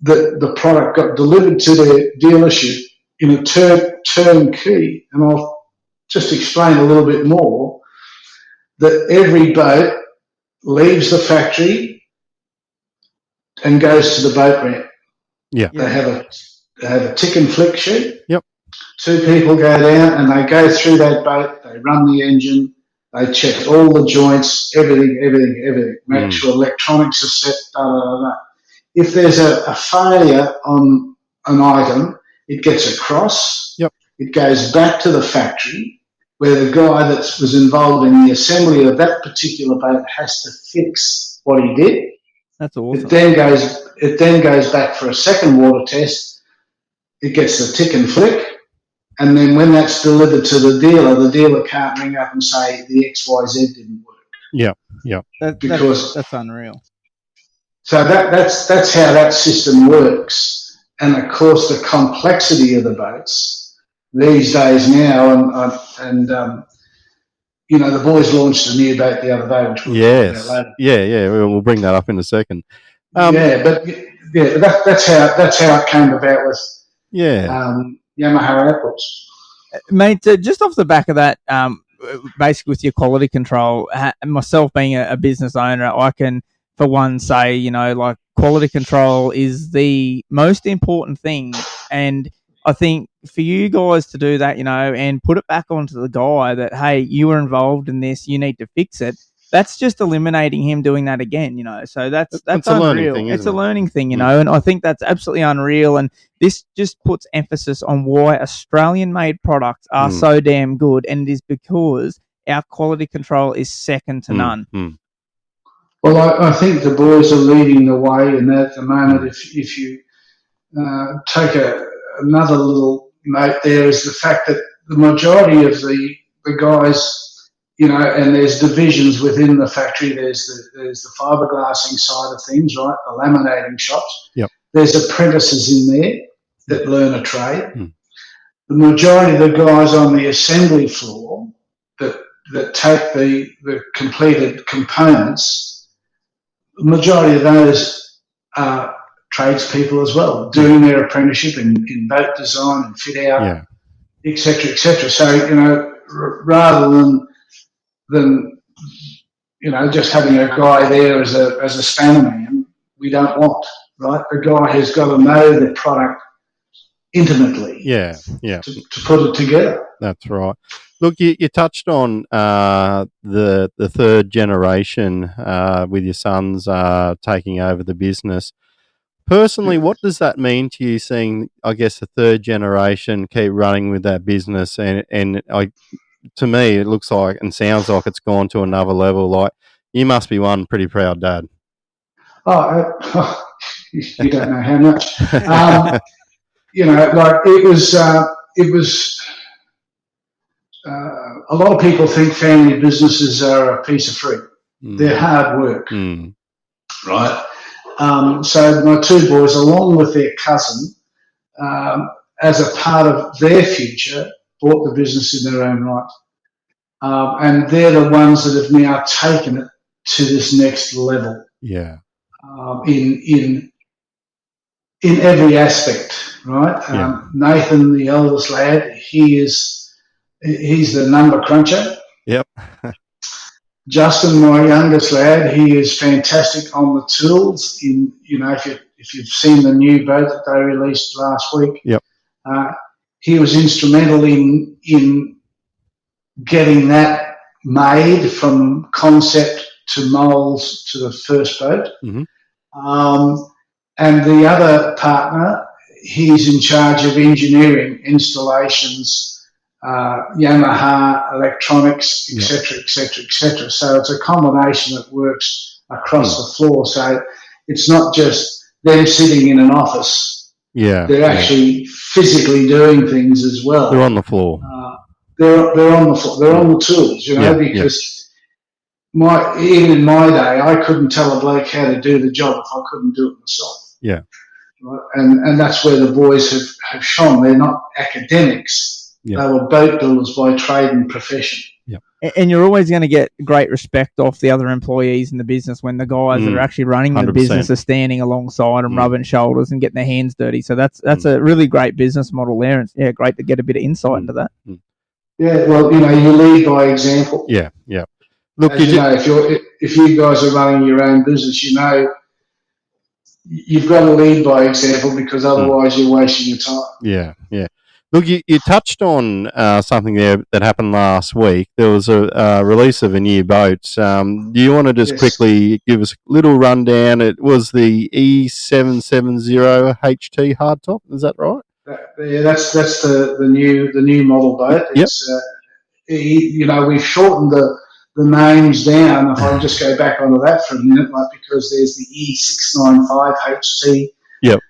that the product got delivered to their dealership in a turnkey. And I'll just explain a little bit more. That every boat leaves the factory and goes to the boat ramp. Yeah. They have a tick and flick sheet. Yep. 2 people go down and they go through that boat, they run the engine, they check all the joints, everything, make sure electronics are set, If there's a failure on an item, it gets across. Yep. It goes back to the factory, where the guy that was involved in the assembly of that particular boat has to fix what he did. That's awesome. It then goes back for a second water test. It gets the tick and flick, and then when that's delivered to the dealer can't ring up and say the XYZ didn't work. Yeah. That's unreal. So that's how that system works, and of course the complexity of the boats. These days now, and the boys launched a new boat the other day, which we'll talk about later. Yeah. We'll bring that up in a second. That's how it came about with Yamaha outboards. Mate, just off the back of that, basically with your quality control, myself being a business owner, I can, for one, say, like quality control is the most important thing. And I think for you guys to do that, and put it back onto the guy that, hey, you were involved in this, you need to fix it. That's just eliminating him doing that again, So that's it's a unreal. learning thing, It's a isn't it? learning thing, and I think that's absolutely unreal. And this just puts emphasis on why Australian-made products are so damn good, and it is because our quality control is second to none. Well, I think the boys are leading the way in that at the moment. If you take another little note there is the fact that the majority of the guys, and there's divisions within the factory. There's the fiberglassing side of things, right? The laminating shops. Yep. There's apprentices in there that learn a trade. The majority of the guys on the assembly floor that take the completed components, the majority of those are tradespeople as well, doing their apprenticeship in boat design and fit out, et cetera, et cetera. So, rather than just having a guy there as a spanner man, we don't want, right? The guy has got to know the product intimately to put it together. That's right. Look, you touched on the third generation with your sons taking over the business. Personally, what does that mean to you, seeing, I guess, the third generation keep running with that business? And to me, it looks like and sounds like it's gone to another level. Like, you must be one pretty proud dad. You don't know how much. Like it was a lot of people think family businesses are a piece of fruit. They're hard work, right? So my two boys, along with their cousin, as a part of their future, bought the business in their own right. And they're the ones that have now taken it to this next level. Yeah. In every aspect, right? Nathan, the eldest lad, he's the number cruncher. Yep. Justin, my youngest lad, he is fantastic on the tools. If you've seen the new boat that they released last week, he was instrumental in getting that made from concept to molds to the first boat. And the other partner, he's in charge of engineering, installations, Yamaha, electronics, etc., etc., etc. So it's a combination that works across the floor. So it's not just them sitting in an office. They're actually physically doing things as well. They're on the floor. They're on the floor. They're on the tools, because even in my day, I couldn't tell a bloke how to do the job if I couldn't do it myself. Yeah. Right? And that's where the boys have shone. They're not academics. They were boat builders by trade and profession. Yeah. And you're always going to get great respect off the other employees in the business when the guys that are actually running 100%. The business are standing alongside and rubbing shoulders and getting their hands dirty. So that's a really great business model there. And great to get a bit of insight into that. Yeah, well, you lead by example. Yeah, yeah. Look, if you guys are running your own business, you've got to lead by example, because otherwise you're wasting your time. Yeah, yeah. Look, you touched on something there that happened last week. There was a release of a new boat. Do you want to just quickly give us a little rundown? It was the E770 HT hardtop. Is that right? Yeah, that's the new model boat. It's, we've shortened the names down. If I just go back onto that for a minute, because there's the E695 HT. Yep.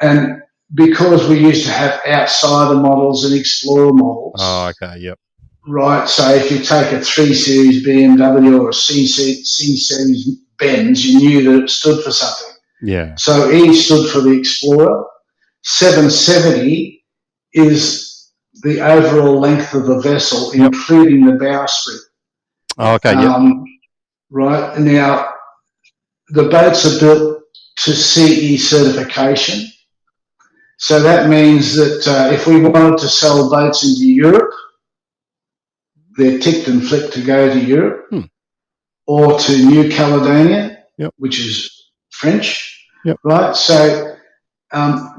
And because we used to have outsider models and explorer models. Oh, okay, yep. Right, so if you take a 3 Series BMW or a C Series Benz, you knew that it stood for something. Yeah. So E stood for the Explorer. 770 is the overall length of the vessel, including the bowsprit. Oh, okay, yep. Right, now the boats are built to CE certification. So that means that if we wanted to sell boats into Europe, they're ticked and flicked to go to Europe or to New Caledonia, which is French, right? So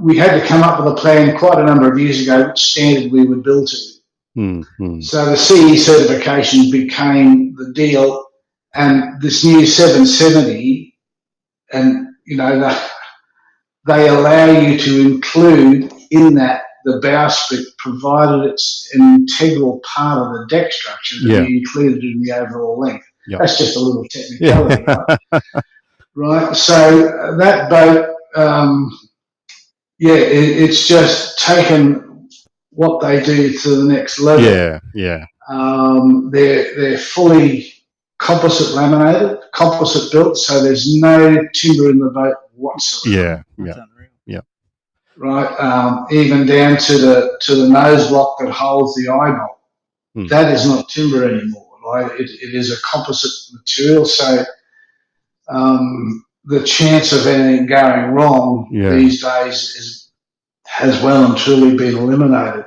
we had to come up with a plan quite a number of years ago which standard we would build to. So the CE certification became the deal, and this new 770, and they allow you to include in that the bowsprit, provided it's an integral part of the deck structure to be included in the overall length. That's just a little technicality, right? So that boat, it's just taken what they do to the next level. They're fully composite laminated, composite built, so there's no timber in the boat whatsoever. Right, even down to the nose block that holds the eyeball. That is not timber anymore, right? It is a composite material, so the chance of anything going wrong these days has well and truly been eliminated.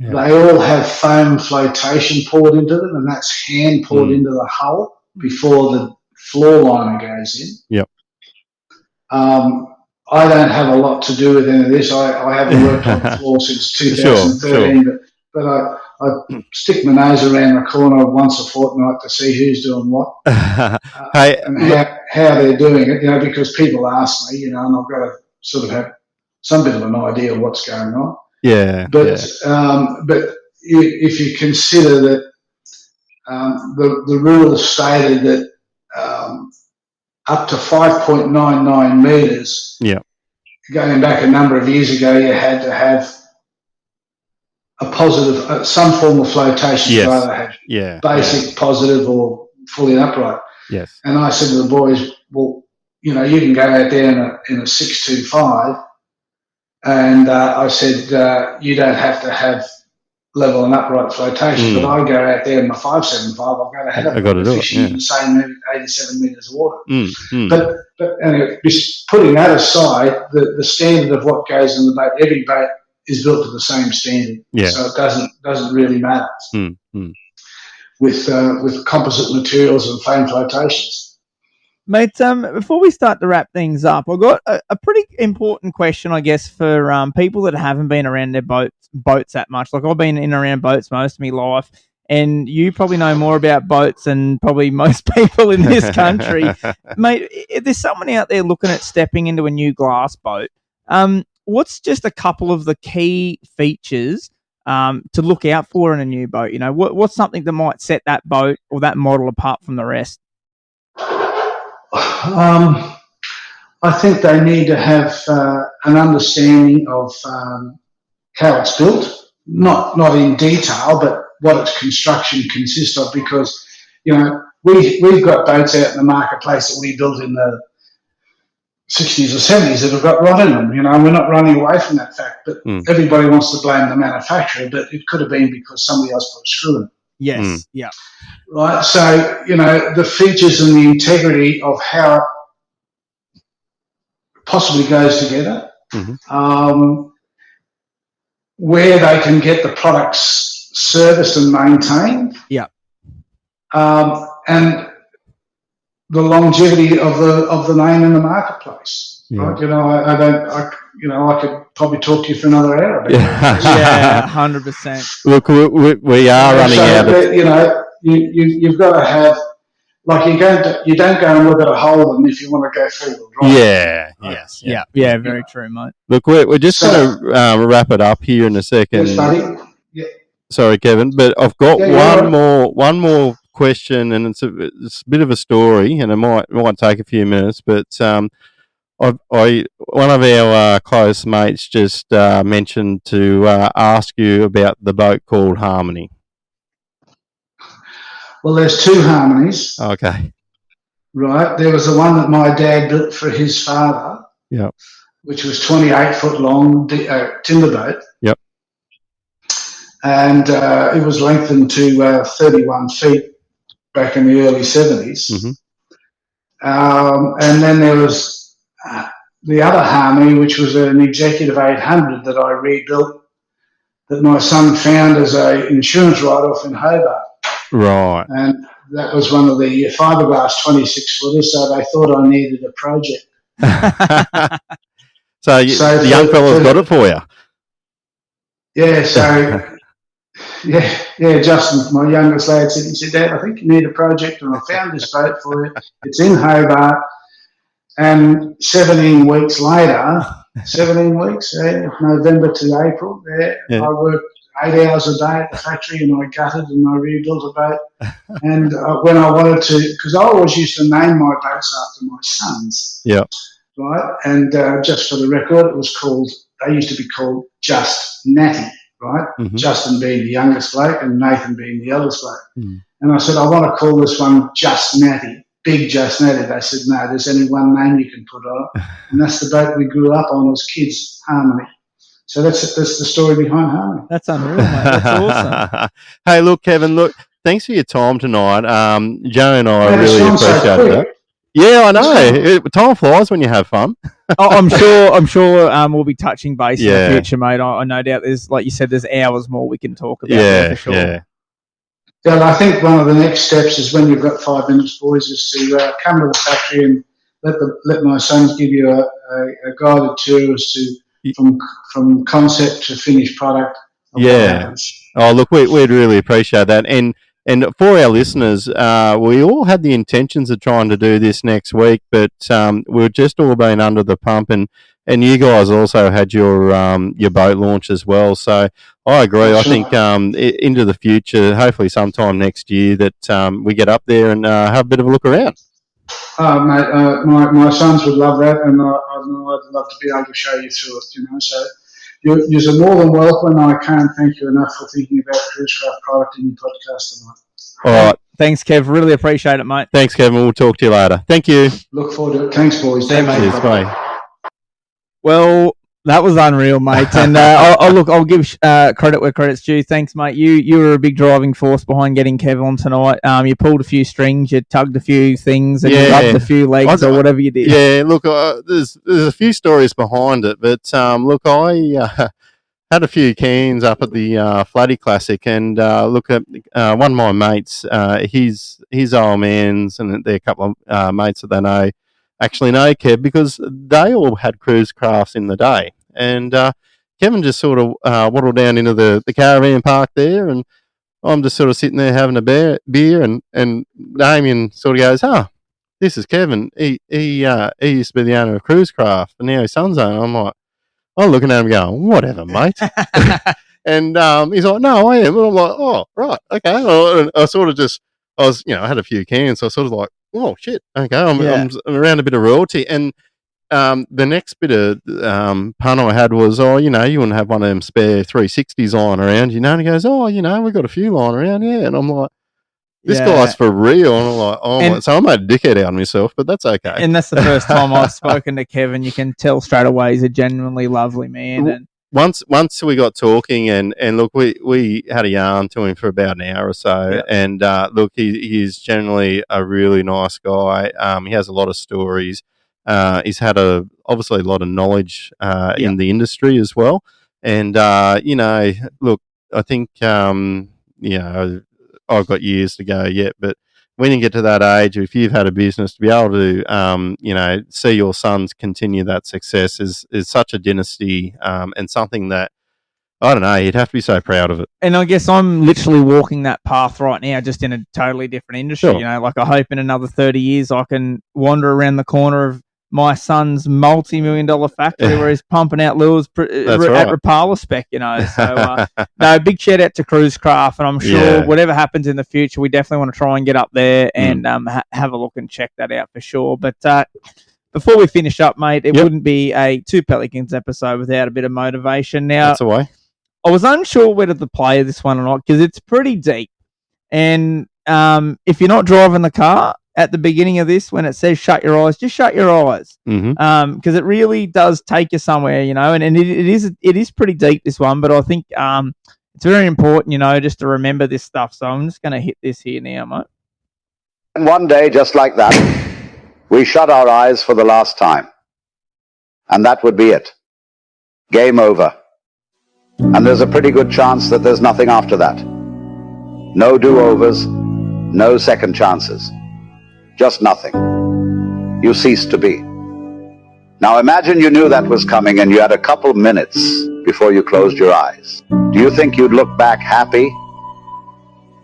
They all have foam flotation poured into them, and that's hand poured into the hull before the floor liner goes in. I don't have a lot to do with any of this. I haven't worked on the floor since 2013, but I stick my nose around the corner once a fortnight to see who's doing what and how they're doing it, because people ask me, and I've got to sort of have some bit of an idea of what's going on. But if you consider that the rules stated that up to 5.99 metres, going back a number of years ago, you had to have a positive, some form of flotation. You either have basic, positive, or fully upright. And I said to the boys, well, you can go out there in a 625, and I said, you don't have to have level and upright flotation, but I go out there in my 575, I've got to have it fishing in the same 87 metres of water. But anyway, just putting that aside, the standard of what goes in the boat, every boat is built to the same standard, so it doesn't really matter with composite materials and foam flotations. Mate, before we start to wrap things up, I've got a pretty important question, I guess, for people that haven't been around their boats that much. Like, I've been in and around boats most of my life, and you probably know more about boats than probably most people in this country. Mate, if there's someone out there looking at stepping into a new glass boat, what's just a couple of the key features to look out for in a new boat? What's something that might set that boat or that model apart from the rest? I think they need to have an understanding of how it's built, not in detail, but what its construction consists of, because we've got boats out in the marketplace that we built in the 60s or 70s that have got rot in them. We're not running away from that fact, but everybody wants to blame the manufacturer, but it could have been because somebody else put a screw in it. Yes, yeah. Right, so, the features and the integrity of how it possibly goes together, where they can get the products serviced and maintained, and the longevity of the name in the marketplace. Right? I could probably talk to you for another hour about that. 100%. Look, we are running out of... You've got to have, like, you don't go and look at a hole and if you want to go forward, right? Yeah, very true, mate. Look, we're just going to wrap it up here in a second. Yes, buddy. Yeah. Sorry, Kevin, but I've got one more question, and it's a bit of a story, and it might take a few minutes, but one of our close mates just mentioned to ask you about the boat called Harmony. Well, there's two Harmonies. Okay. Right. There was the one that my dad built for his father. Yep. Which was 28-foot long timber boat. Yep. And it was lengthened to 31 feet back in the early 70s. Mm-hmm. And then there was the other Harmony, which was an Executive 800 that I rebuilt, that my son found as an insurance write-off in Hobart. Right. And that was one of the fiberglass 26-footers, so they thought I needed a project. So the young fella's got it for you. Yeah, so, yeah, Justin, my youngest lad, said, he said, Dad, I think you need a project, and I found this boat for you. It's in Hobart. And 17 weeks later, 17 weeks, November to April, I worked 8 hours a day at the factory, and I gutted and I rebuilt a boat. And when I wanted to, because I always used to name my boats after my sons. Yeah. Right. And just for the record, they used to be called Just Natty, right? Mm-hmm. Justin being the youngest bloke and Nathan being the eldest bloke. Mm. And I said, I want to call this one Just Natty. Big Just Natty. They said, no, there's only one name you can put on it. And that's the boat we grew up on as kids, Harmony. So that's the story behind Harmony. That's unreal, mate. That's awesome. Hey, look, Kevin, thanks for your time tonight. Joe and I really appreciate that. Yeah, I know. Time flies when you have fun. I'm sure we'll be touching base in the future, mate. I no doubt there's, like you said, there's hours more we can talk about there for sure. Yeah. Well, I think one of the next steps is when you've got 5 minutes, boys, is to come to the factory and let my sons give you a guided tour as to from concept to finished product. Yeah. Oh, look, we'd really appreciate that. And for our listeners, we all had the intentions of trying to do this next week, but we've just all been under the pump, and you guys also had your boat launch as well. So I agree. I think into the future, hopefully sometime next year, that we get up there and have a bit of a look around. Mate, my sons would love that, and I'd love to be able to show you through it. So you're more than welcome. I can't thank you enough for thinking about Cruisecraft product in your podcast tonight. All right. Thanks, Kev. Really appreciate it, mate. Thanks, Kevin. We'll talk to you later. Thank you. Look forward to it. Thanks, boys. See you, mate. Cheers, bye. Well, that was unreal, mate. And I'll give credit where credit's due. Thanks, mate. You were a big driving force behind getting Kev on tonight. You pulled a few strings, you tugged a few things, and you rubbed a few legs or whatever you did. Yeah, look, there's a few stories behind it, but look, I had a few cans up at the Flatty Classic, and look at one of my mates, his old man's, and they're a couple of mates that they know. Actually know Kev because they all had cruise crafts in the day, and Kevin just sort of waddled down into the caravan park there, and I'm just sort of sitting there having a beer, and Damien sort of goes, this is Kevin. He used to be the owner of Cruise Craft, and now his son's owner. I'm looking at him going, whatever, mate. And he's like, no, I am. And I'm like, oh, right, okay. And I sort of I had a few cans, so I sort of like, oh, shit, okay, I'm around a bit of royalty. And the next bit of pun I had was, you wouldn't have one of them spare 360s lying around, and he goes, we've got a few lying around, and I'm like, this guy's for real. And I'm like, so I made a dickhead out of myself, but that's okay. And that's the first time I've spoken to Kevin. You can tell straight away he's a genuinely lovely man. And once we got talking, and look, we had a yarn to him for about an hour or so, and look, he's generally a really nice guy. He has a lot of stories. He's had obviously a lot of knowledge in the industry as well, and look, I think I've got years to go yet, but when you get to that age, if you've had a business, to be able to, see your sons continue that success is such a dynasty, and something that, I don't know, you'd have to be so proud of it. And I guess I'm literally walking that path right now, just in a totally different industry. Sure. Like I hope in another 30 years I can wander around the corner of my son's multi-million-dollar factory where he's pumping out lures at Rapala spec, So, no, big shout-out to Cruisecraft, and I'm sure whatever happens in the future, we definitely want to try and get up there and have a look and check that out for sure. But before we finish up, mate, it wouldn't be a Two Pelicans episode without a bit of motivation. Now, that's the way. I was unsure whether to play this one or not because it's pretty deep. And if you're not driving the car, at the beginning of this, when it says shut your eyes, just shut your eyes. Because it really does take you somewhere, and it is pretty deep, this one, but I think it's very important, just to remember this stuff. So I'm just going to hit this here now, mate. And one day, just like that, we shut our eyes for the last time. and that would be it. Game over. And there's a pretty good chance that there's nothing after that. No do-overs, no second chances. Just nothing. You cease to be. Now imagine you knew that was coming and you had a couple minutes before you closed your eyes. Do you think you'd look back happy,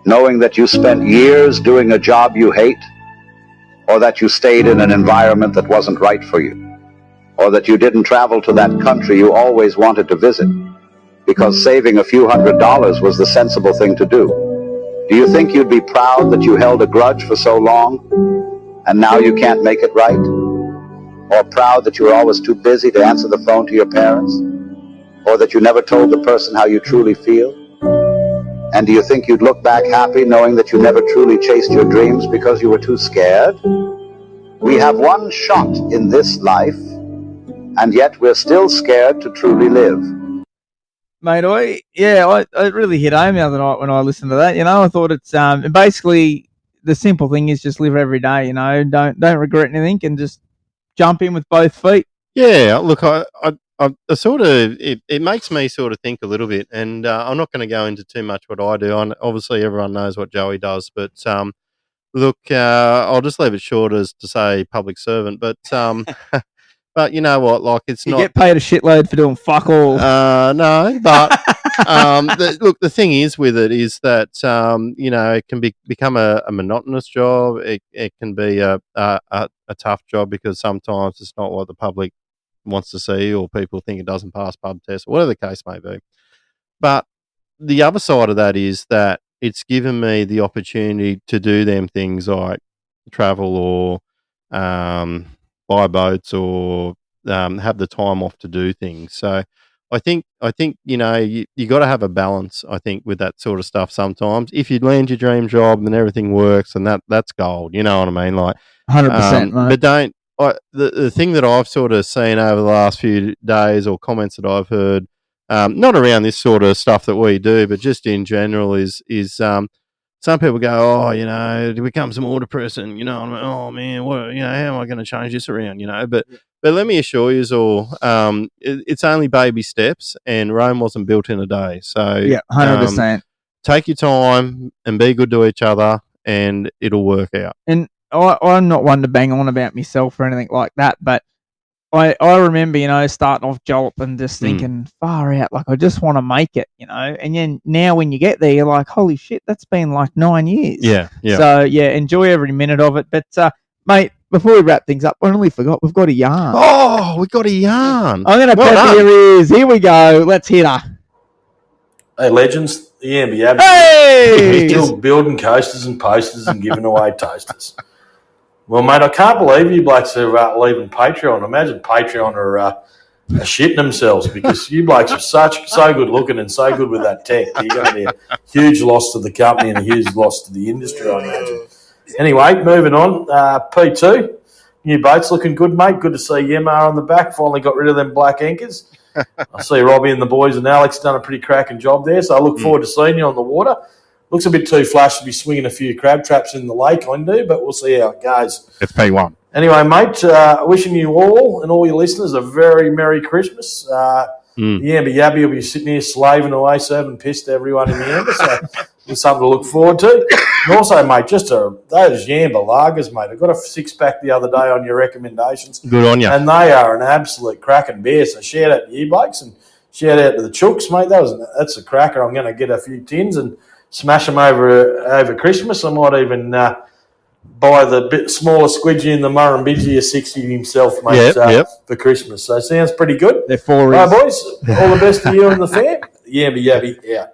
knowing that you spent years doing a job you hate, or that you stayed in an environment that wasn't right for you, or that you didn't travel to that country you always wanted to visit, because saving a few $100s was the sensible thing to do? Do you think you'd be proud that you held a grudge for so long, and now you can't make it right? Or proud that you were always too busy to answer the phone to your parents? Or that you never told the person how you truly feel? And do you think you'd look back happy knowing that you never truly chased your dreams because you were too scared? We have one shot in this life, and yet we're still scared to truly live. Mate, I really hit home the other night when I listened to that. You know, I thought it's basically the simple thing is just live every day. You know, don't regret anything and just jump in with both feet. Yeah, look, I sort of it makes me sort of think a little bit, and I'm not going to go into too much what I do. Obviously, everyone knows what Joey does, but look, I'll just leave it short as to say public servant. But but you know what? Like, it's not get paid a shitload for doing fuck all. No, but the thing is with it is that you know, it can become a monotonous job. It can be a tough job because sometimes it's not what the public wants to see, or people think it doesn't pass pub tests, or whatever the case may be. But the other side of that is that it's given me the opportunity to do them things like travel or buy boats or have the time off to do things. So I think you know, you got to have a balance, I think, with that sort of stuff sometimes. If you land your dream job and everything works, and that's gold, you know what I mean? Like 100%, mate. But don't the thing that I've sort of seen over the last few days, or comments that I've heard, not around this sort of stuff that we do, but just in general, is some people go, oh, you know, to become some order person, you know, I'm like, oh man, what, you know, how am I going to change this around, you know? But let me assure you all, it's only baby steps, and Rome wasn't built in a day. So yeah, 100%. Take your time and be good to each other, and it'll work out. And I'm not one to bang on about myself or anything like that, but I remember, you know, starting off Jollop and just thinking, far out, like, I just want to make it, you know. And then now when you get there, you're like, holy shit, that's been like 9 years. Yeah, yeah. So, yeah, enjoy every minute of it. But, mate, before we wrap things up, I nearly forgot, we've got a yarn. Oh, we've got a yarn. I'm going to pep your ears. Here we go. Let's hit her. Hey, legends, the NBA. Hey! Still building coasters and posters and giving away toasters. Well, mate, I can't believe you blokes are leaving Patreon. Imagine Patreon are shitting themselves, because you blokes are so good looking and so good with that tech. You're going to be a huge loss to the company and a huge loss to the industry, I imagine. Anyway, moving on. P2, new boats looking good, mate. Good to see Yemar on the back. Finally got rid of them black anchors. I see Robbie and the boys and Alex done a pretty cracking job there, so I look forward to seeing you on the water. Looks a bit too flash to be swinging a few crab traps in the lake, I do, but we'll see how it goes. It's P1. Anyway, mate, wishing you all and all your listeners a very Merry Christmas. The Yamba Yabby will be sitting here slaving away, serving piss to everyone in the Yamba, so there's something to look forward to. And also, mate, just those Yamba lagers, mate. I got a 6-pack the other day on your recommendations. Good on you. And they are an absolute cracking beer, so shout out to you blokes and shout out to the Chooks, mate. That's a cracker. I'm going to get a few tins and smash them over Christmas. I might even buy the bit smaller squidgy in the Murrumbidgee 60 himself, mate, for Christmas. So sounds pretty good. They're 4 All right, boys. All the best to you and the fam. Yabby yabby out.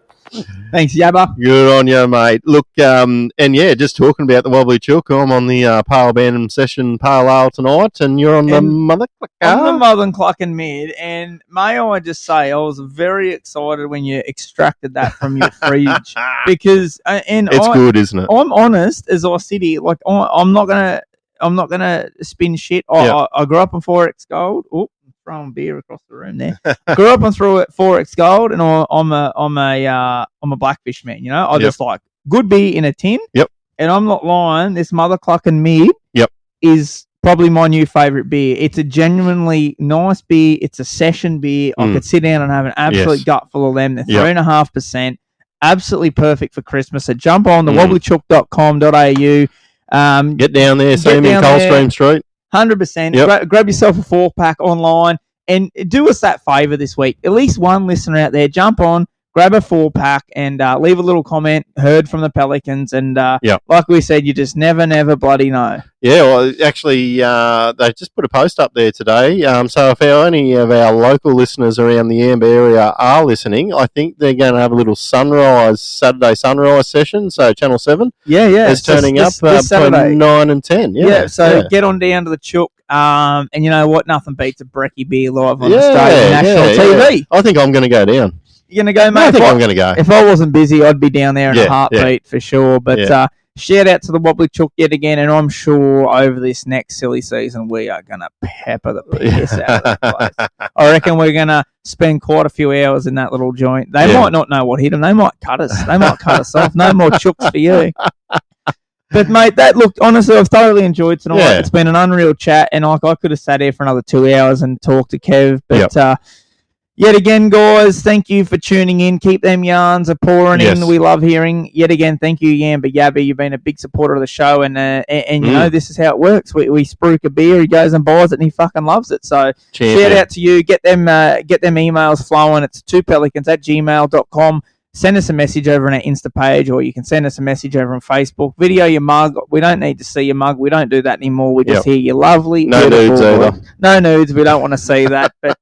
Thanks, Yabba. Good on you, mate. Look, and yeah, just talking about the Wobbly Chook, I'm on the Pale Bandham Session Pale Ale tonight, and you're on the Mother Clucker. On the Mother Clucking Mid, and may I just say, I was very excited when you extracted that from your fridge, because it's good, isn't it? I'm honest as I sit here, like I'm not gonna spin shit. I grew up on 4X Gold. Oh, throwing beer across the room there. Grew up on 4X Gold, and I'm a Blackfish man. You know, I just like good beer in a tin. Yep. And I'm not lying. This Mother Clucking Mid. Yep. Is probably my new favourite beer. It's a genuinely nice beer. It's a session beer. I could sit down and have an absolute gut full of them. They're 3.5%. Absolutely perfect for Christmas. So jump on the wobblychook.com.au. Get down there, see them in Coldstream Street. 100%. Grab yourself a 4-pack online and do us that favour this week. At least one listener out there, jump on, grab a 4-pack and leave a little comment, heard from the Pelicans. And like we said, you just never bloody know. Yeah, well, actually, they just put a post up there today. So if any of our local listeners around the Yamba area are listening, I think they're going to have a little Saturday sunrise session. So Channel 7 is turning up between 9 and 10. So get on down to the Chook. And you know what? Nothing beats a brekkie beer live on Australian national TV. I think I'm going to go down. You're going to go, mate? I think I'm going to go. If I wasn't busy, I'd be down there in a heartbeat for sure. But shout out to the Wobbly Chook yet again, and I'm sure over this next silly season we are going to pepper the piss out of that place. I reckon we're going to spend quite a few hours in that little joint. They might not know what hit them. They might cut us. They might cut us off. No more chooks for you. But, mate, honestly, I've thoroughly enjoyed tonight. Yeah. It's been an unreal chat, and I could have sat here for another 2 hours and talked to Kev. But yet again, guys, thank you for tuning in. Keep them yarns are pouring in. We love hearing. Yet again, thank you, Yamba Yabby. You've been a big supporter of the show, and you know, this is how it works. We spruik a beer, he goes and buys it, and he fucking loves it. So shout out to you. Get them emails flowing. It's 2pelicans@gmail.com. Send us a message over on our Insta page, or you can send us a message over on Facebook. Video your mug. We don't need to see your mug. We don't do that anymore. We just hear you lovely. No nudes either. No nudes. We don't want to see that. But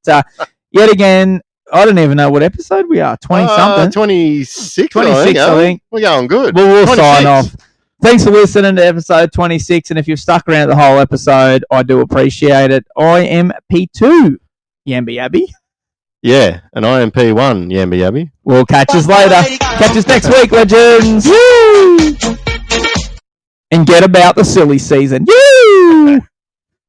yet again, I don't even know what episode we are. 20-something. 26, I think. We're going good. Well, we'll sign off. Thanks for listening to episode 26. And if you've stuck around the whole episode, I do appreciate it. I am P2, Yamba Yabby. Yeah, and I am P1, Yamba Yabby. We'll catch us later. Catch us next week, legends. Woo! And get about the silly season. Woo!